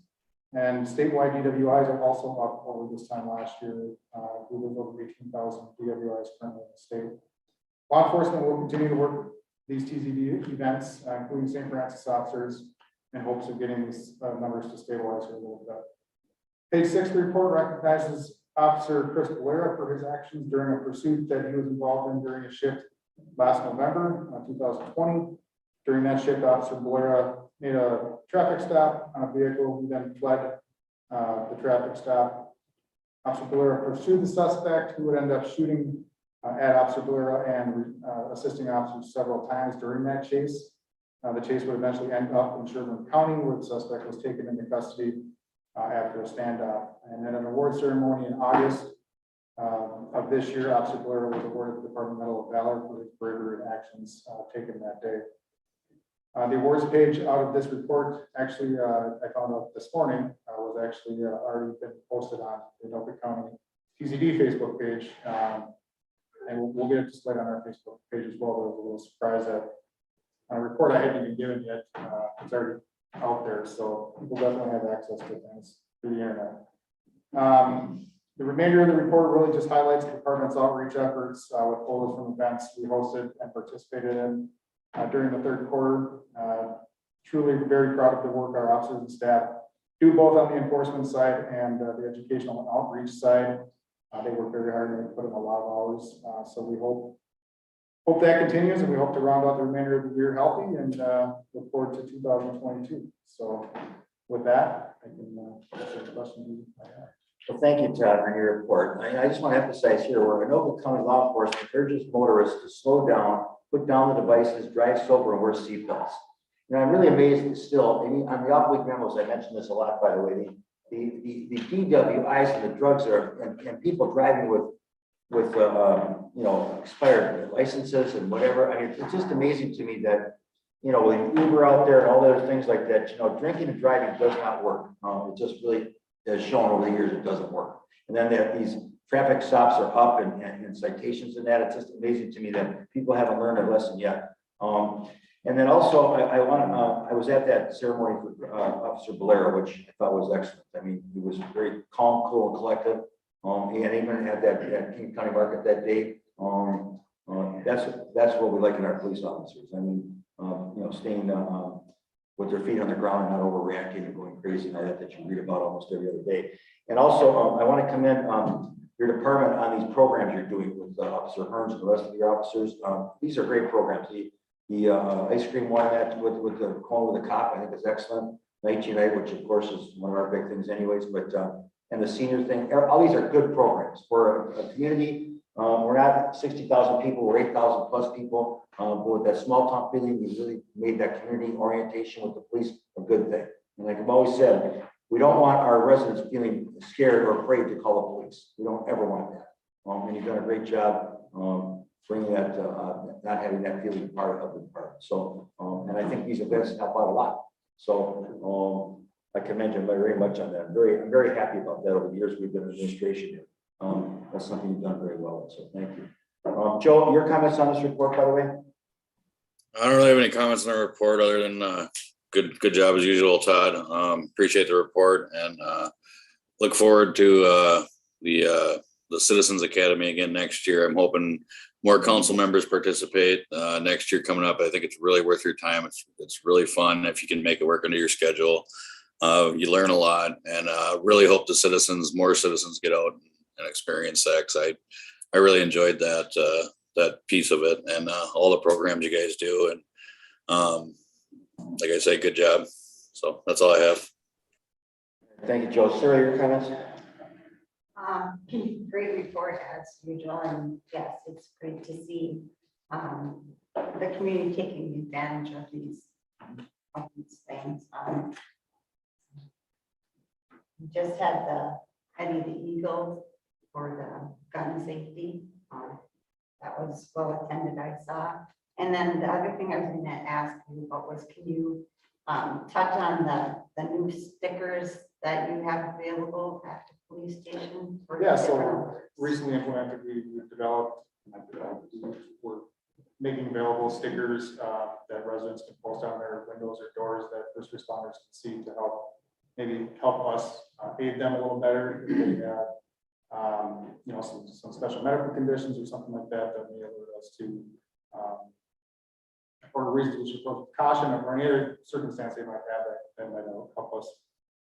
And statewide DWIs are also up over this time last year. We have over 18,000 DWIs currently in the state. Law enforcement will continue to work these TZD events, including St. Francis officers, in hopes of getting these numbers to stabilize here a little bit. Page 6 of the report recognizes Officer Chris Valera for his actions during a pursuit that he was involved in during a shift last November 2020. During that shift, Officer Valera made a traffic stop on a vehicle. He then fled the traffic stop. Officer Valera pursued the suspect, who would end up shooting at Officer Valera and assisting officers several times during that chase. The chase would eventually end up in Sherburne County, where the suspect was taken into custody after a standoff. And then an award ceremony in August of this year, Officer Valera was awarded the Department Medal of Valor for his bravery and actions taken that day. The awards page out of this report, actually, I found out this morning, was actually already been posted on the Anoka County TZD Facebook page. And we'll get it displayed on our Facebook page as well. But I was a little surprised that a report I hadn't even given yet, it's already out there. So people definitely have access to things through the internet. The remainder of the report really just highlights the department's outreach efforts with photos from events we hosted and participated in during the third quarter. Truly very proud of the work our officers and staff do, both on the enforcement side and the educational and outreach side. They work very hard and they put in a lot of hours. So we hope that continues, and we hope to round out the remainder of the year healthy and look forward to 2022. So with that, I can answer the questions. Well, thank you, Todd, on your report. I just want to emphasize here, where Anoka County law enforcement urges motorists to slow down, put down the devices, drive sober, and wear seatbelts. You know, I'm really amazed that still, on the off-week memos, I mentioned this a lot, by the way, the DWIs and the drugs and people driving with expired licenses and whatever. I mean, it's just amazing to me that, you know, with Uber out there and all the other things like that, you know, drinking and driving does not work. It just really has shown over the years it doesn't work. And then these traffic stops are up and citations and that. It's just amazing to me that people haven't learned a lesson yet. And then also, I was at that ceremony for Officer Valera, which I thought was excellent. I mean, he was very calm, cool, and collective. And even at that King County Market that day. That's what we like in our police officers. I mean, you know, staying with their feet on the ground and not overreacting and going crazy and all that you read about almost every other day. And also, I want to commend your department on these programs you're doing with Officer Hearns and the rest of your officers. These are great programs. The ice cream one that with the call with the cop, I think is excellent. Night Unite, which of course is one of our big things anyways, but and the senior thing, all these are good programs. We're a community. We're not 60,000 people, we're 8,000 plus people. But with that small town feeling, we really made that community orientation with the police a good thing. And like I've always said, we don't want our residents feeling scared or afraid to call the police. We don't ever want that. And you've done a great job, bringing that, not having that feeling part of the department. So, and I think these events help out a lot. So, I commend you very much on that. I'm very happy about that over the years we've been in administration here. That's something you've done very well. So thank you. Joe, your comments on this report, by the way? I don't really have any comments on the report other than good job as usual, Todd. Appreciate the report and look forward to the Citizens Academy again next year. I'm hoping more council members participate next year coming up. I think it's really worth your time. It's really fun if you can make it work into your schedule. You learn a lot, and really hope more citizens get out and experience that. 'Cause I really enjoyed that piece of it and all the programs you guys do. And like I say, good job. So that's all I have. Thank you, Joe. Sarah, your comments? Great report as usual, and yes, it's great to see the community taking advantage of these things. We just had the Eddie the Eagle for the gun safety. That was well attended, I saw. And then the other thing I was going to ask you about was, can you touch on the new stickers that you have available at the police station? Yeah, so recently implemented, we've developed, we're making available stickers that residents can post on their windows or doors that first responders can see to help us aid them a little better. If they have, some special medical conditions or something like that, that may alert us to, or reasons to report caution or any other circumstance they might have that might help us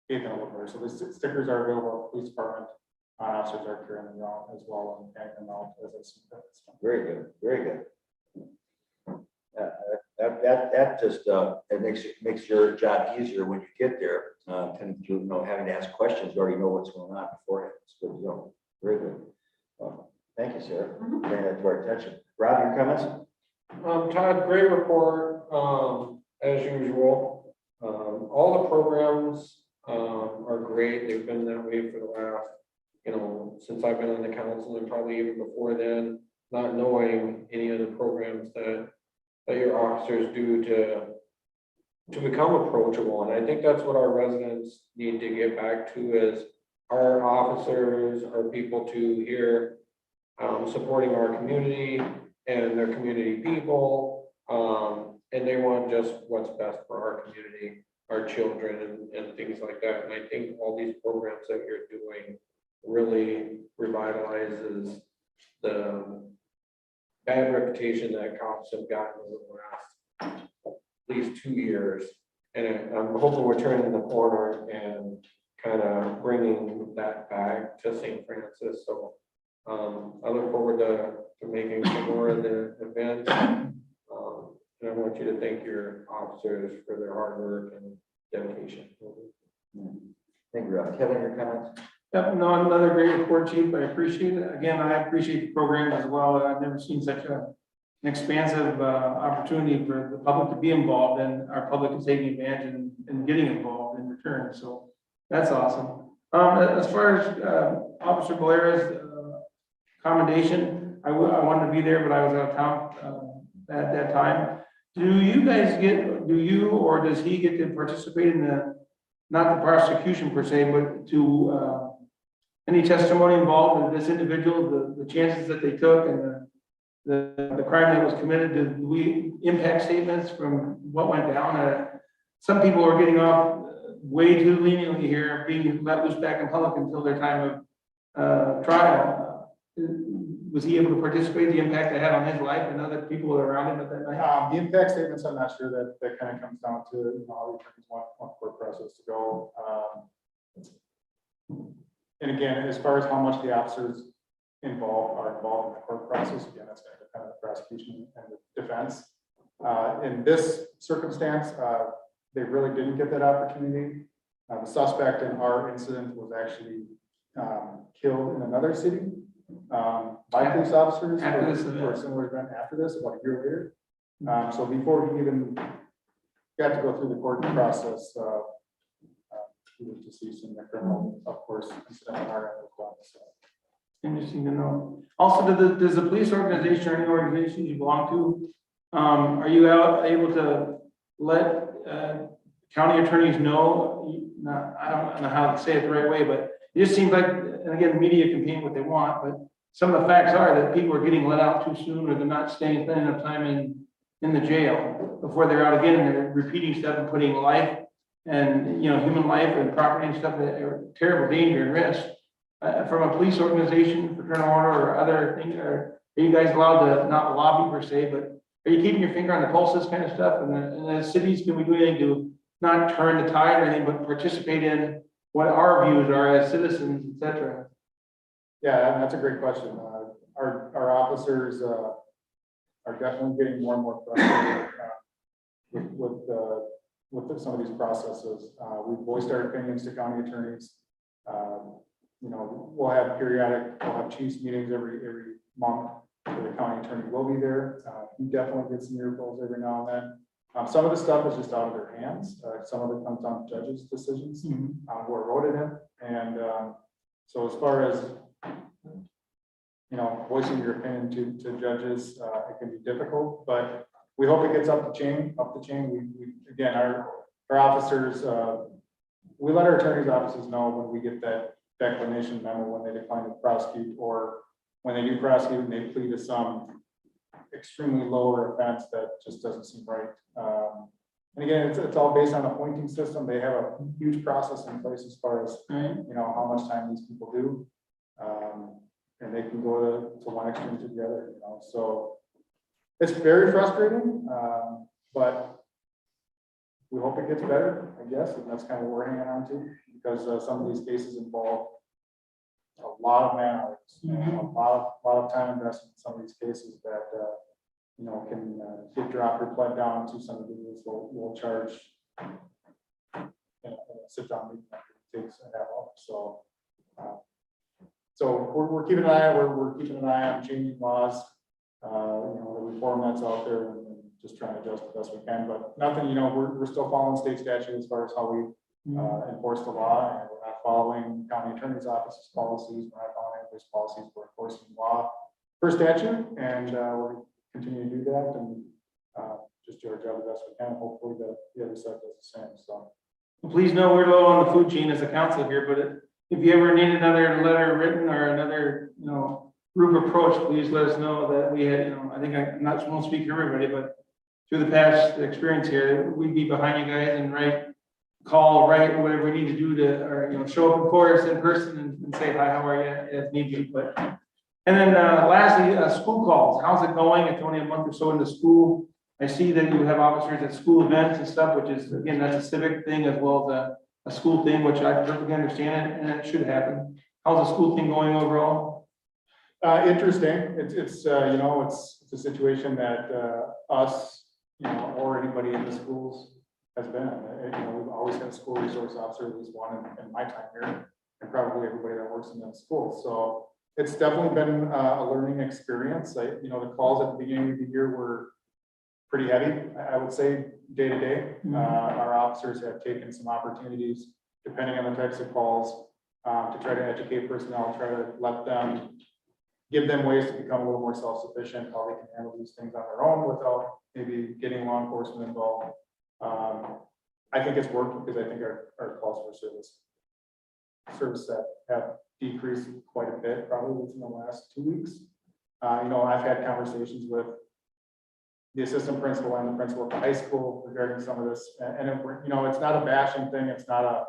aid them a little better. So the stickers are available at the police department. Officers are carrying them around as well and tagging them out as I see that. Very good, very good. That just it makes your job easier when you get there. Tend to having to ask questions, you already know what's going on beforehand. It's good to go. Very good. Thank you, Sarah. Bring that to our attention. Rob, your comments? Todd, great report, as usual. All the programs are great. They've been that way for the last, since I've been on the council, and probably even before then, not knowing any of the programs that your officers do to become approachable. And I think that's what our residents need to get back to, is our officers are people to here supporting our community and their community people. And they want just what's best for our community, our children and things like that. And I think all these programs that you're doing really revitalizes the bad reputation that cops have gotten over the last at least 2 years. And I'm hoping we're turning the corner and kind of bringing that back to St. Francis. So I look forward to making some more of the events. And I want you to thank your officers for their hard work and dedication. Thank you, Rob. Kevin, your comments? Yep, no, another great report, Chief. I appreciate it. Again, I appreciate the program as well. I've never seen such an expansive opportunity for the public to be involved, and our public is taking advantage and getting involved in return. So that's awesome. As far as Officer Valera's commendation, I wanted to be there, but I was out of town at that time. Do you guys or does he get to participate in not the prosecution per se, but to any testimony involved in this individual, the chances that they took and the crime that was committed? Did we impact statements from what went down? Some people are getting off way too leniently here, being let loose back in public until their time of trial. Was he able to participate, the impact it had on his life and other people around him at that night? The impact statements, I'm not sure that kind of comes down to how the attorneys want court process to go. And again, as far as how much the officers are involved in the court process, again, that's going to depend on the prosecution and the defense. In this circumstance, they really didn't get that opportunity. The suspect in our incident was actually killed in another city by police officers for a similar event after this, about a year later. So before he even got to go through the court process, to see some of the criminal, of course, instead of our end as well, so. Interesting to know. Also, does the police organization or any organization you belong to, are you able to let county attorneys know? I don't know how to say it the right way, but it just seems like, and again, the media can paint what they want, but some of the facts are that people are getting let out too soon, or they're not spending enough time in the jail before they're out again, and they're repeating stuff and putting life and, human life and property and stuff that are terrible danger and risk. From a police organization, fraternal order, or other things, are you guys allowed to not lobby per se, but are you keeping your finger on the pulse of this kind of stuff? And the cities, can we do anything to not turn the tide or anything, but participate in what our views are as citizens, et cetera? Yeah, and that's a great question. Our officers are definitely getting more and more frustrated with some of these processes. We've voiced our opinions to county attorneys. We'll have chiefs meetings every month, where the county attorney will be there. He definitely gets some earballs every now and then. Some of the stuff is just out of their hands. Some of it comes down to judges' decisions, who are voted in. And so as far as, voicing your opinion to judges, it can be difficult, but we hope it gets up the chain. We again, our officers, we let our attorneys' offices know when we get that declination memo, when they decline to prosecute, or when they do prosecute and they plead to some extremely lower offense that just doesn't seem right. And again, it's all based on a pointing system. They have a huge process in place as far as, how much time these people do. And they can go to one extreme to the other, so it's very frustrating, but we hope it gets better, I guess, and that's kind of what we're hanging on to, because some of these cases involve a lot of man hours, a lot of time investment in some of these cases that, can get dropped or pled down to some of these will charge sit down meeting that takes a half hour. So we're keeping an eye. We're keeping an eye on changing laws, the reform that's out there, and just trying to adjust the best we can. But nothing, we're still following state statute as far as how we enforce the law, and we're not following county attorney's office's policies. We're not following anybody's policies. We're enforcing law per statute, and we're continuing to do that, and just do our job the best we can. Hopefully the other side does the same. So Please know we're low on the food chain as a council here, but if you ever need another letter written or another, group approach, please let us know that we had, I think I'm not supposed to speak for everybody, but through the past experience here, we'd be behind you guys and write whatever we need to do to, or, show up for us in person and say, hi, how are you, if need be. But, and then lastly, school calls. How's it going? It's only a month or so into school. I see that you have officers at school events and stuff, which is, again, that's a civic thing as well as a school thing, which I perfectly understand, and it should happen. How's the school thing going overall? Interesting. It's a situation that us, or anybody in the schools has been. We've always had a school resource officer, at least one in my time here, and probably everybody that works in that school. So it's definitely been a learning experience. The calls at the beginning of the year were pretty heavy, I would say, day to day. Our officers have taken some opportunities, depending on the types of calls, to try to educate personnel, try to give them ways to become a little more self-sufficient, how they can handle these things on their own without maybe getting law enforcement involved. I think it's worked because I think our calls for service that have decreased quite a bit, probably within the last 2 weeks. I've had conversations with the assistant principal and the principal at the high school regarding some of this, and it's not a bashing thing. It's not a,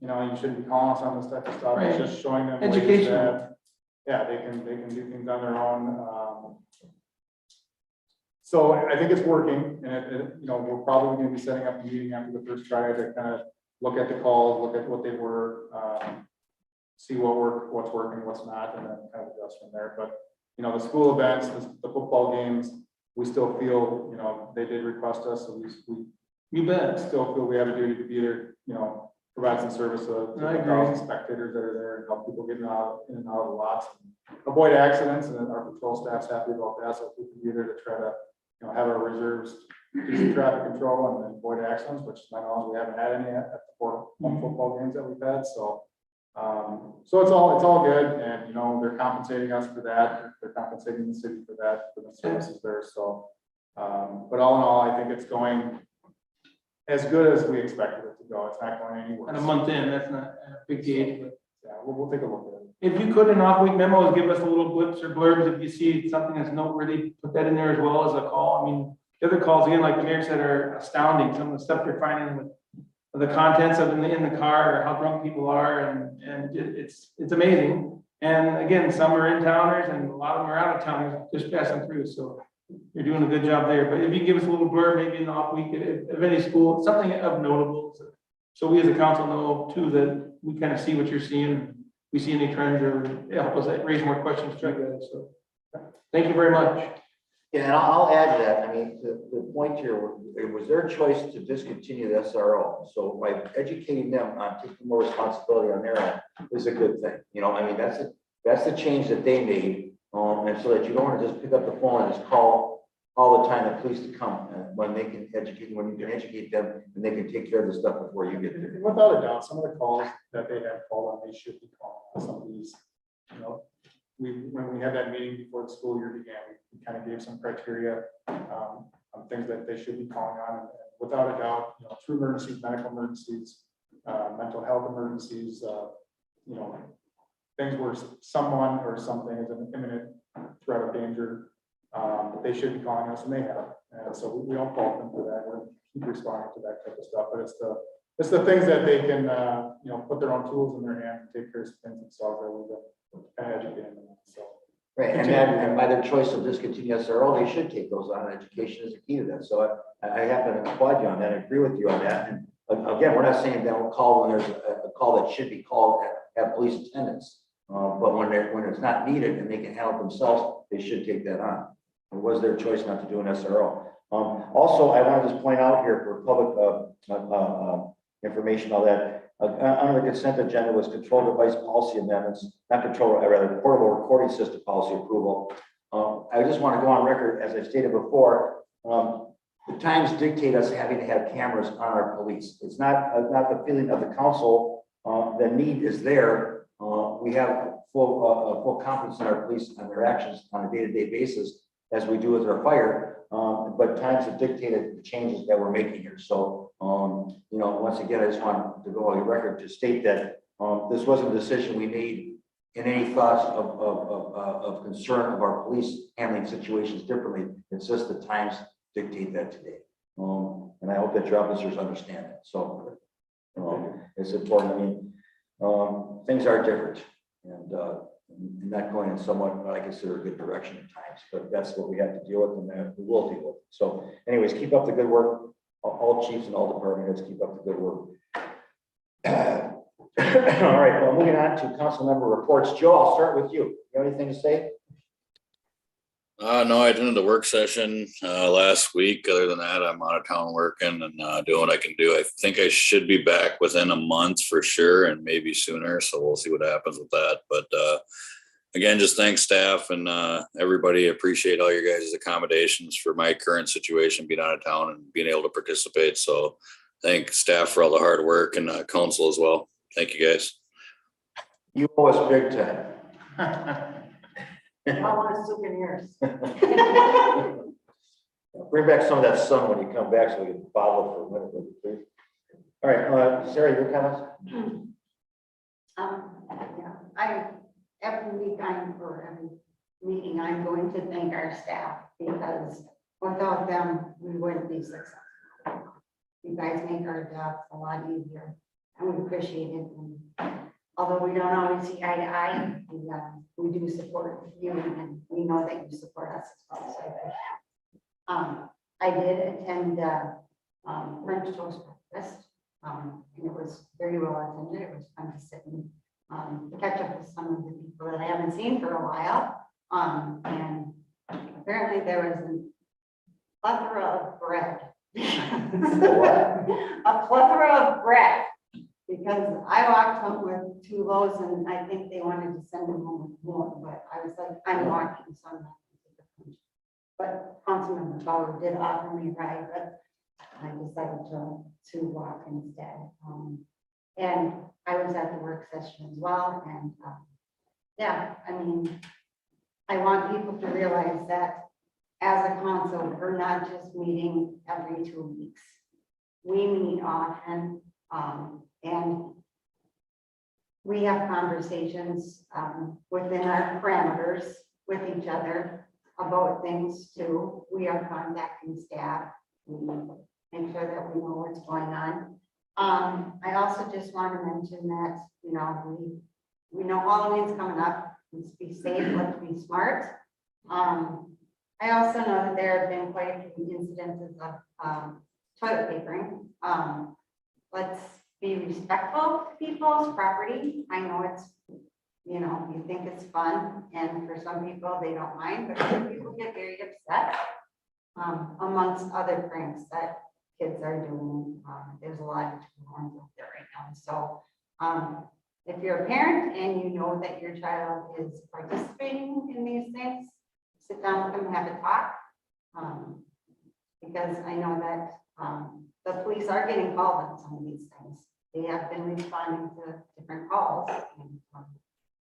you shouldn't be calling us on this type of stuff. Right. It's just showing them ways Educational. that, they can do things on their own. So I think it's working, and we're probably going to be setting up a meeting after the first try to kind of look at the calls, look at what they were, see what worked, what's working, what's not, and then kind of adjust from there. But the school events, the football games, we still feel, they did request us, so we still feel we have a duty to be there, provide some service to the crowds and spectators that are there and help people get in and out of the lots, and avoid accidents. And our patrol staff's happy about that, so if we can be there to try to, have our reserves do some traffic control and avoid accidents, which to my knowledge, we haven't had any at the 4 home football games that we've had, so. So it's all good, and, you know, they're compensating us for that, they're compensating the city for that, for the services there, so. But all in all, I think it's going as good as we expected it to go. It's not going anywhere. And a month in, that's not a big gauge, but Yeah, we'll take a look at it. if you could in off-week memos, give us a little blips or blurbs if you see something that's noteworthy, put that in there as well as a call. I mean, the other calls, again, like the mayor said, are astounding, some of the stuff you're finding with the contents of in the car, or how drunk people are, and it's amazing. And again, some are in towners and a lot of them are out of towners, just passing through, so you're doing a good job there. But if you give us a little blurb, maybe in the off week, of any school, something of notable, so we as a council know too, that we kind of see what you're seeing, we see any trends, or help us raise more questions to you guys, so. Thank you very much. Yeah, and I'll add to that. I mean, the point here, it was their choice to discontinue the SRO. So by educating them on taking more responsibility on their end is a good thing. You know, I mean, that's the change that they made. And so that you don't want to just pick up the phone and just call all the time the police to come when they can educate, when you can educate them and they can take care of the stuff before you get there. Without a doubt, some of the calls that they have called on, they should be calling on some of these, you know. When we had that meeting before the school year began, we kind of gave some criteria on things that they should be calling on. And without a doubt, you know, true emergencies, medical emergencies, mental health emergencies, you know, things where someone or something is an imminent threat of danger, they should be calling us, and they have. And so we don't fault them for that. We're keep responding to that type of stuff, but it's the things that they can, you know, put their own tools in their hand and take care of things themselves that we've been educating them. So. Right, and by their choice of discontinue SRO, they should take those on. Education is a key to that. So I happen to applaud you on that. I agree with you on that. And again, we're not saying don't call when there's a call that should be called at police attendants. But when it's not needed and they can handle it themselves, they should take that on. It was their choice not to do an SRO. Also, I want to just point out here for public information, all that under the consent agenda was control device policy amendments, not control, rather portable recording system policy approval. I just want to go on record, as I've stated before, the times dictate us having to have cameras on our police. It's not the feeling of the council. The need is there. We have full confidence in our police and their actions on a day-to-day basis, as we do with our fire. But times have dictated the changes that we're making here. So, you know, once again, I just want to go on the record to state that this wasn't a decision we made in any thoughts of concern of our police handling situations differently. It's just the times dictate that today. And I hope that your officers understand that. So it's important. I mean, things are different, and not going in somewhat what I consider a good direction at times, but that's what we have to deal with, and that we will deal with. So anyways, keep up the good work. All chiefs and all department heads, keep up the good work. All right, well, moving on to council member reports. Joe, I'll start with you. You have anything to say? No, I attended the work session last week. Other than that, I'm out of town working and doing what I can do. I think I should be back within a month for sure, and maybe sooner. So we'll see what happens with that. But again, just thanks staff and everybody. Appreciate all your guys' accommodations for my current situation, being out of town and being able to participate. So thank staff for all the hard work, and council as well. Thank you guys. You owe us big time. I want souvenirs. Bring back some of that sun when you come back so we can bottle it for a minute, please. All right, Sarah, your comments? Yeah, every week for every meeting, I'm going to thank our staff, because without them, we wouldn't be successful. You guys make our jobs a lot easier, and we appreciate it. And although we don't always see eye to eye, we do support you, and we know that you support us as well. So I did attend French Toast Breakfast, and it was very well attended. It was fun to sit and catch up with some of the people that I haven't seen for a while. And apparently there was a plethora of bread. A plethora of bread. Because I walked home with 2 loaves, and I think they wanted to send them home with more, but I was like, I'm walking, so I'm not. but Councilmember Bauer did offer me a ride, but I decided to walk instead. And I was at the work session as well, and, yeah, I mean, I want people to realize that as a council, we're not just meeting every 2 weeks. We meet often, and we have conversations within our parameters with each other about things too. We are contacting staff. We make sure that we know what's going on. I also just want to mention that, you know, we know Halloween's coming up. Let's be safe, let's be smart. I also know that there have been quite a few incidences of toilet papering. Let's be respectful to people's property. I know it's, you know, you think it's fun, and for some people, they don't mind, but some people get very upset. Amongst other pranks that kids are doing. There's a lot of ones out there right now. So if you're a parent and you know that your child is participating in these things, sit down with them and have a talk. Because I know that the police are getting called on some of these things. They have been responding to different calls. And,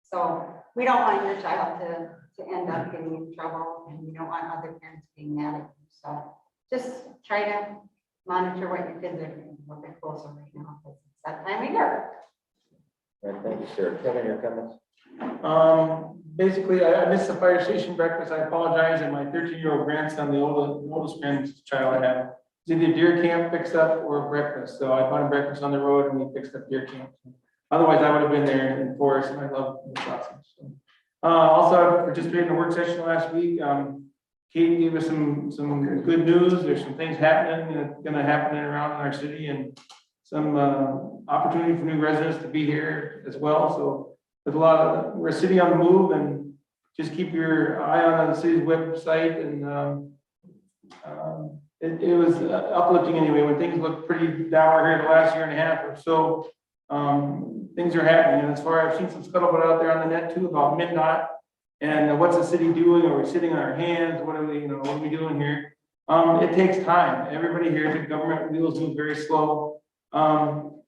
so we don't want your child to end up getting in trouble, and we don't want other parents being mad at you. So just try to monitor what your kids are doing a little bit closer right now, because it's that time of year. All right, thank you, sir. Kevin, your comments? Basically, I missed the fire station breakfast. I apologize. And my 13-year-old grandson, the oldest grandchild I have, is either deer camp fixed up or breakfast. So I bought him breakfast on the road and we fixed up deer camp. Otherwise, I would have been there in forest, and I love the sausage. So, also, I participated in a work session last week. Kate gave us some good news. There's some things happening that's going to happen around in our city, and some opportunity for new residents to be here as well. So there's we're a city on the move, and just keep your eye on the city's website. And it was uplifting anyway. When things look pretty dour here the last year and a half or so, things are happening. And as far as I've seen some scuttlebutt out there on the net too about MnDOT and what's the city doing? Are we sitting on our hands? What are we doing here? It takes time. Everybody here, the government wheels move very slow.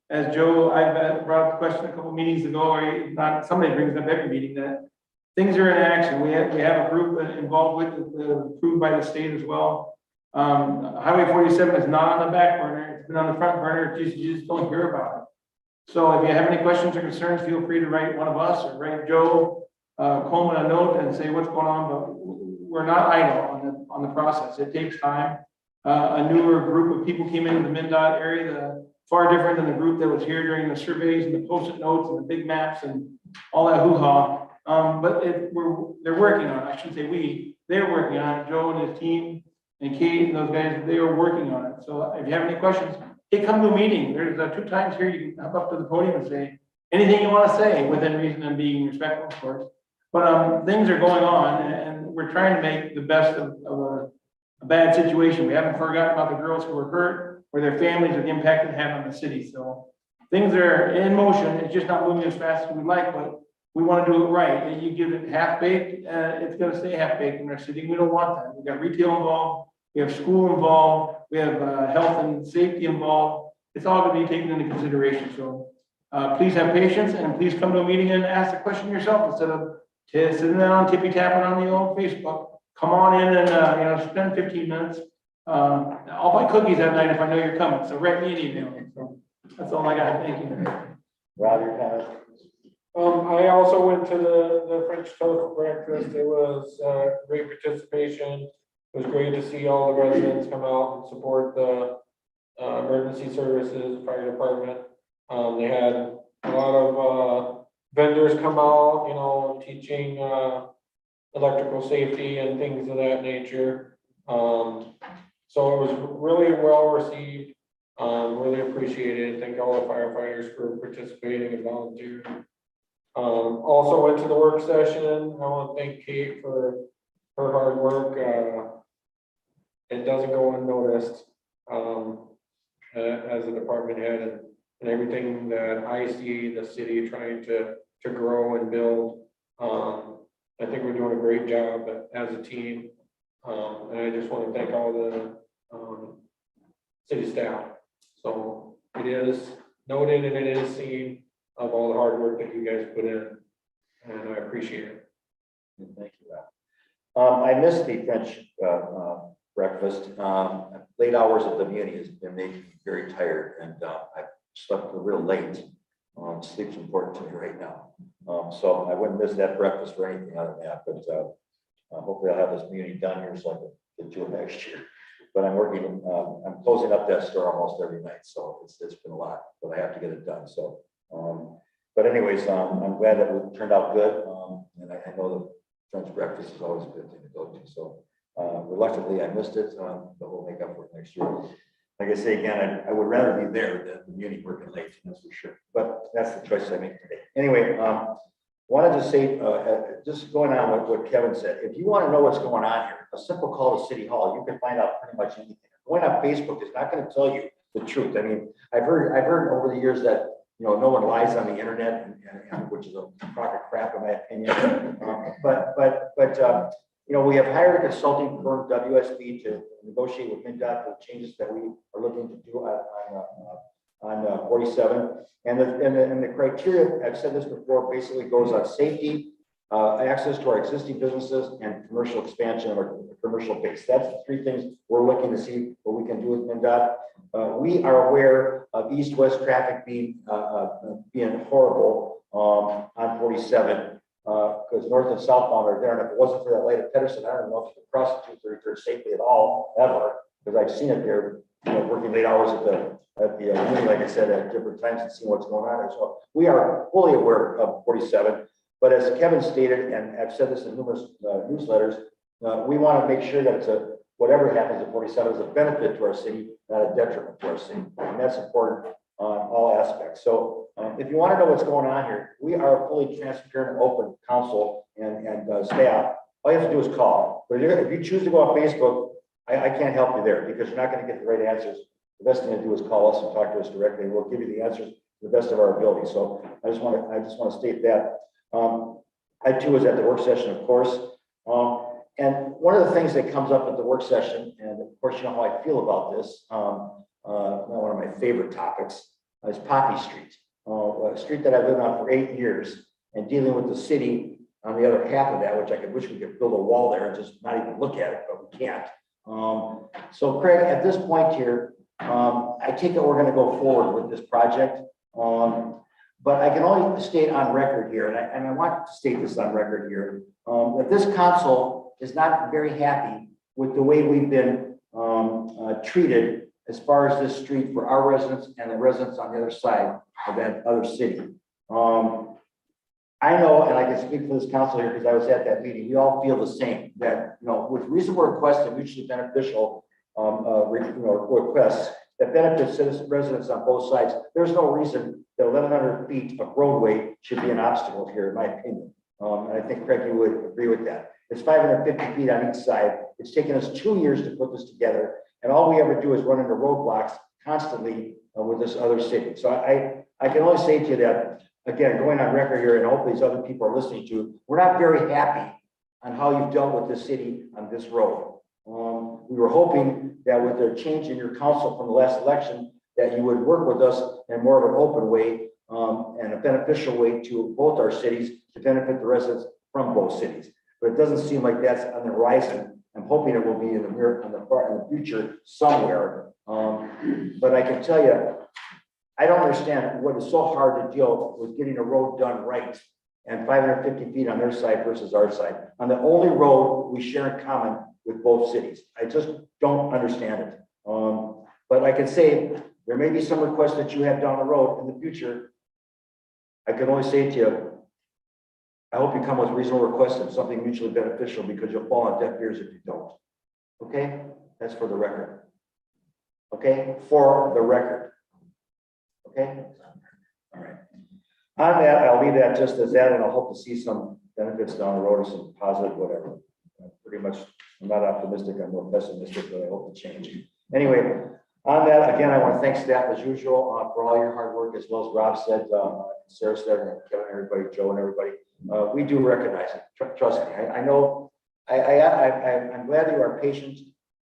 As Joe, I brought up the question a couple meetings ago, or not, somebody brings up every meeting, that things are in action. We have a group involved with approved by the state as well. Highway 47 is not on the back burner. It's been on the front burner. You just don't hear about it. So if you have any questions or concerns, feel free to write one of us or write Joe Coleman a note and say what's going on. But we're not idle on the process. It takes time. A newer group of people came into the MnDOT area, far different than the group that was here during the surveys and the post-it notes and the big maps and all that hoo-ha. But they're working on it. I shouldn't say they're working on it. Joe and his team and Kate and those guys, they are working on it. So if you have any questions, hey, come to a meeting. There's 2 times here you can hop up to the podium and say anything you want to say within reason and being respectful, of course. But things are going on, and we're trying to make the best of a bad situation. We haven't forgotten about the girls who were hurt or their families or the impact it had on the city. So things are in motion. It's just not moving as fast as we'd like, but we want to do it right. And you give it half-baked, it's going to stay half-baked in our city. We don't want that. We've got retail involved. We have school involved. We have health and safety involved. It's all going to be taken into consideration. So please have patience, and please come to a meeting and ask the question yourself instead of sitting down, tippy-tapping on the old Facebook. Come on in and spend 15 minutes. I'll buy cookies that night if I know you're coming. So write me an email. So that's all I got. Thank you. Rob, your comments? I also went to the French toast breakfast. It was great participation. It was great to see all the residents come out and support the emergency services, fire department. They had a lot of vendors come out, teaching electrical safety and things of that nature. So it was really well received. Really appreciated. Thank all the firefighters for participating and volunteering. Also went to the work session. I want to thank Kate for her hard work. It doesn't go unnoticed as a department head, and everything that I see the city trying to grow and build. I think we're doing a great job as a team. And I just want to thank all the, city staff. So it is noted and it is seen of all the hard work that you guys put in, and I appreciate it. Thank you. I missed the French breakfast. Late hours at the muni has been making me very tired, and I slept real late. Sleep's important to me right now. So I wouldn't miss that breakfast for anything other than that, but hopefully I'll have this muni done here so I can do it next year. But I'm working, I'm closing up that store almost every night, so it's been a lot, but I have to get it done, so. But anyways, I'm glad that it turned out good, and I know the French breakfast is always a good thing to go to, so. Reluctantly, I missed it, but we'll make up for it next year. Like I say again, I would rather be there than the muni working late, that's for sure, but that's the choice I make today. Anyway, wanted to say, just going on with what Kevin said, if you want to know what's going on here, a simple call to City Hall, you can find out pretty much anything. Going on Facebook is not going to tell you the truth. I mean, I've heard over the years that, you know, no one lies on the internet, and which is a crock of crap in my opinion. But you know, we have hired a consulting firm, WSB, to negotiate with MnDOT for the changes that we are looking to do on 47. And the criteria, I've said this before, basically goes on safety, access to our existing businesses, and commercial expansion of our commercial base. That's the three things we're looking to see what we can do with MnDOT. We are aware of east-west traffic being horrible on 47. Because north and southbound are there, and if it wasn't for that light at Pedersen, I don't know if you could cross the 233 safely at all, ever, because I've seen it there, you know, working late hours at the like I said, at different times and seeing what's going on there. So we are fully aware of 47, but as Kevin stated, and I've said this in numerous newsletters, we want to make sure that it's whatever happens at 47 is a benefit to our city, not a detriment to our city, and that's important on all aspects. So if you want to know what's going on here, we are a fully transparent and open council and staff. All you have to do is call. But if you choose to go on Facebook, I can't help you there because you're not going to get the right answers. The best thing to do is call us and talk to us directly, and we'll give you the answers to the best of our ability. So I just want to state that. I too was at the work session, of course. And one of the things that comes up at the work session, and of course you know how I feel about this, one of my favorite topics, is Poppy Street. A street that I've lived on for 8 years, and dealing with the city on the other half of that, which I wish we could build a wall there and just not even look at it, but we can't. So Craig, at this point here, I take it we're going to go forward with this project. But I can only state on record here, and I want to state this on record here, that this council is not very happy with the way we've been treated as far as this street for our residents and the residents on the other side of that other city. I know, and I can speak for this council here because I was at that meeting, we all feel the same, that, you know, with reasonable requests and mutually beneficial requests that benefit citizens, residents on both sides, there's no reason that 1,100 feet of roadway should be an obstacle here, in my opinion. And I think, Craig, you would agree with that. It's 550 feet on each side. It's taken us 2 years to put this together, and all we ever do is run into roadblocks constantly with this other city. So I can only say to you that, again, going on record here, and hopefully these other people are listening to, we're not very happy on how you've dealt with the city on this road. We were hoping that with the change in your council from the last election, that you would work with us in more of an open way and a beneficial way to both our cities to benefit the residents from both cities. But it doesn't seem like that's on the horizon. I'm hoping it will be in the future somewhere. But I can tell you, I don't understand what is so hard to deal with getting a road done right and 550 feet on their side versus our side on the only road we share in common with both cities. I just don't understand it. But I can say there may be some requests that you have down the road in the future. I can only say to you, I hope you come with reasonable requests and something mutually beneficial, because you'll fall on deaf ears if you don't. Okay? That's for the record. Okay? For the record. Okay? All right. On that, I'll leave that just as that, and I hope to see some benefits down the road or some positive whatever. Pretty much, I'm not optimistic, I'm more pessimistic, but I hope to change. Anyway, on that, again, I want to thank staff as usual for all your hard work, as well as Rob said, Sarah said, and Kevin, everybody, Joe and everybody. We do recognize it. Trust me. I know I'm glad you are patient.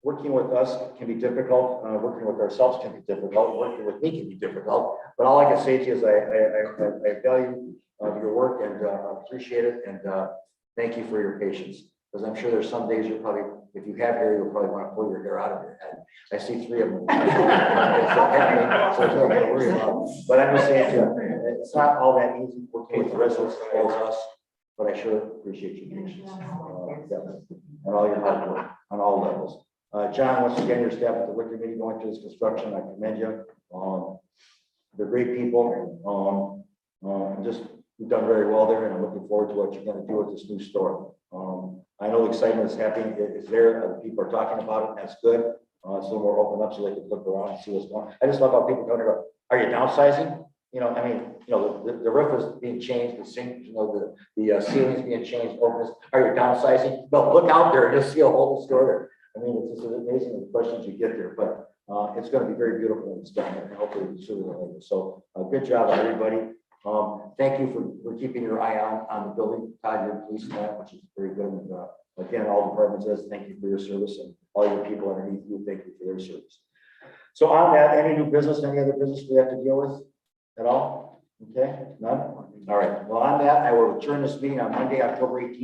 Working with us can be difficult, working with ourselves can be difficult, working with me can be difficult. But all I can say to you is I value your work and appreciate it, and thank you for your patience. Because I'm sure there's some days you'll probably, if you have hair, you'll probably want to pull your hair out of your head. I see 3 of them. So there's nothing to worry about. But I'm just saying, to you, it's not all that easy working with the residents as well as us, but I sure appreciate your patience. Definitely. And all your hard work on all levels. John, once again, your staff at the WIC committee going through this construction, I commend you. They're great people. You've done very well there, and I'm looking forward to what you're going to do with this new store. I know the excitement is happening, it's there, other people are talking about it, and that's good. So we're open up so they can look around and see what's going on. I just love how people come and go, are you downsizing? You know, I mean, you know, the roof is being changed, the sink, you know, the ceiling's being changed, opens. Are you downsizing? No, look out there and just see a whole store there. I mean, it's just amazing the questions you get there, but it's going to be very beautiful when it's done, and hopefully sooner than later. So good job, everybody. Thank you for keeping your eye on the building, Todd, your police staff, which is very good. And again, all departments says thank you for your service, and all your people underneath you, thank you for their service. So on that, any new business, any other business we have to deal with at all? Okay, none? All right. Well, on that, I will adjourn this meeting on Monday, October 18th.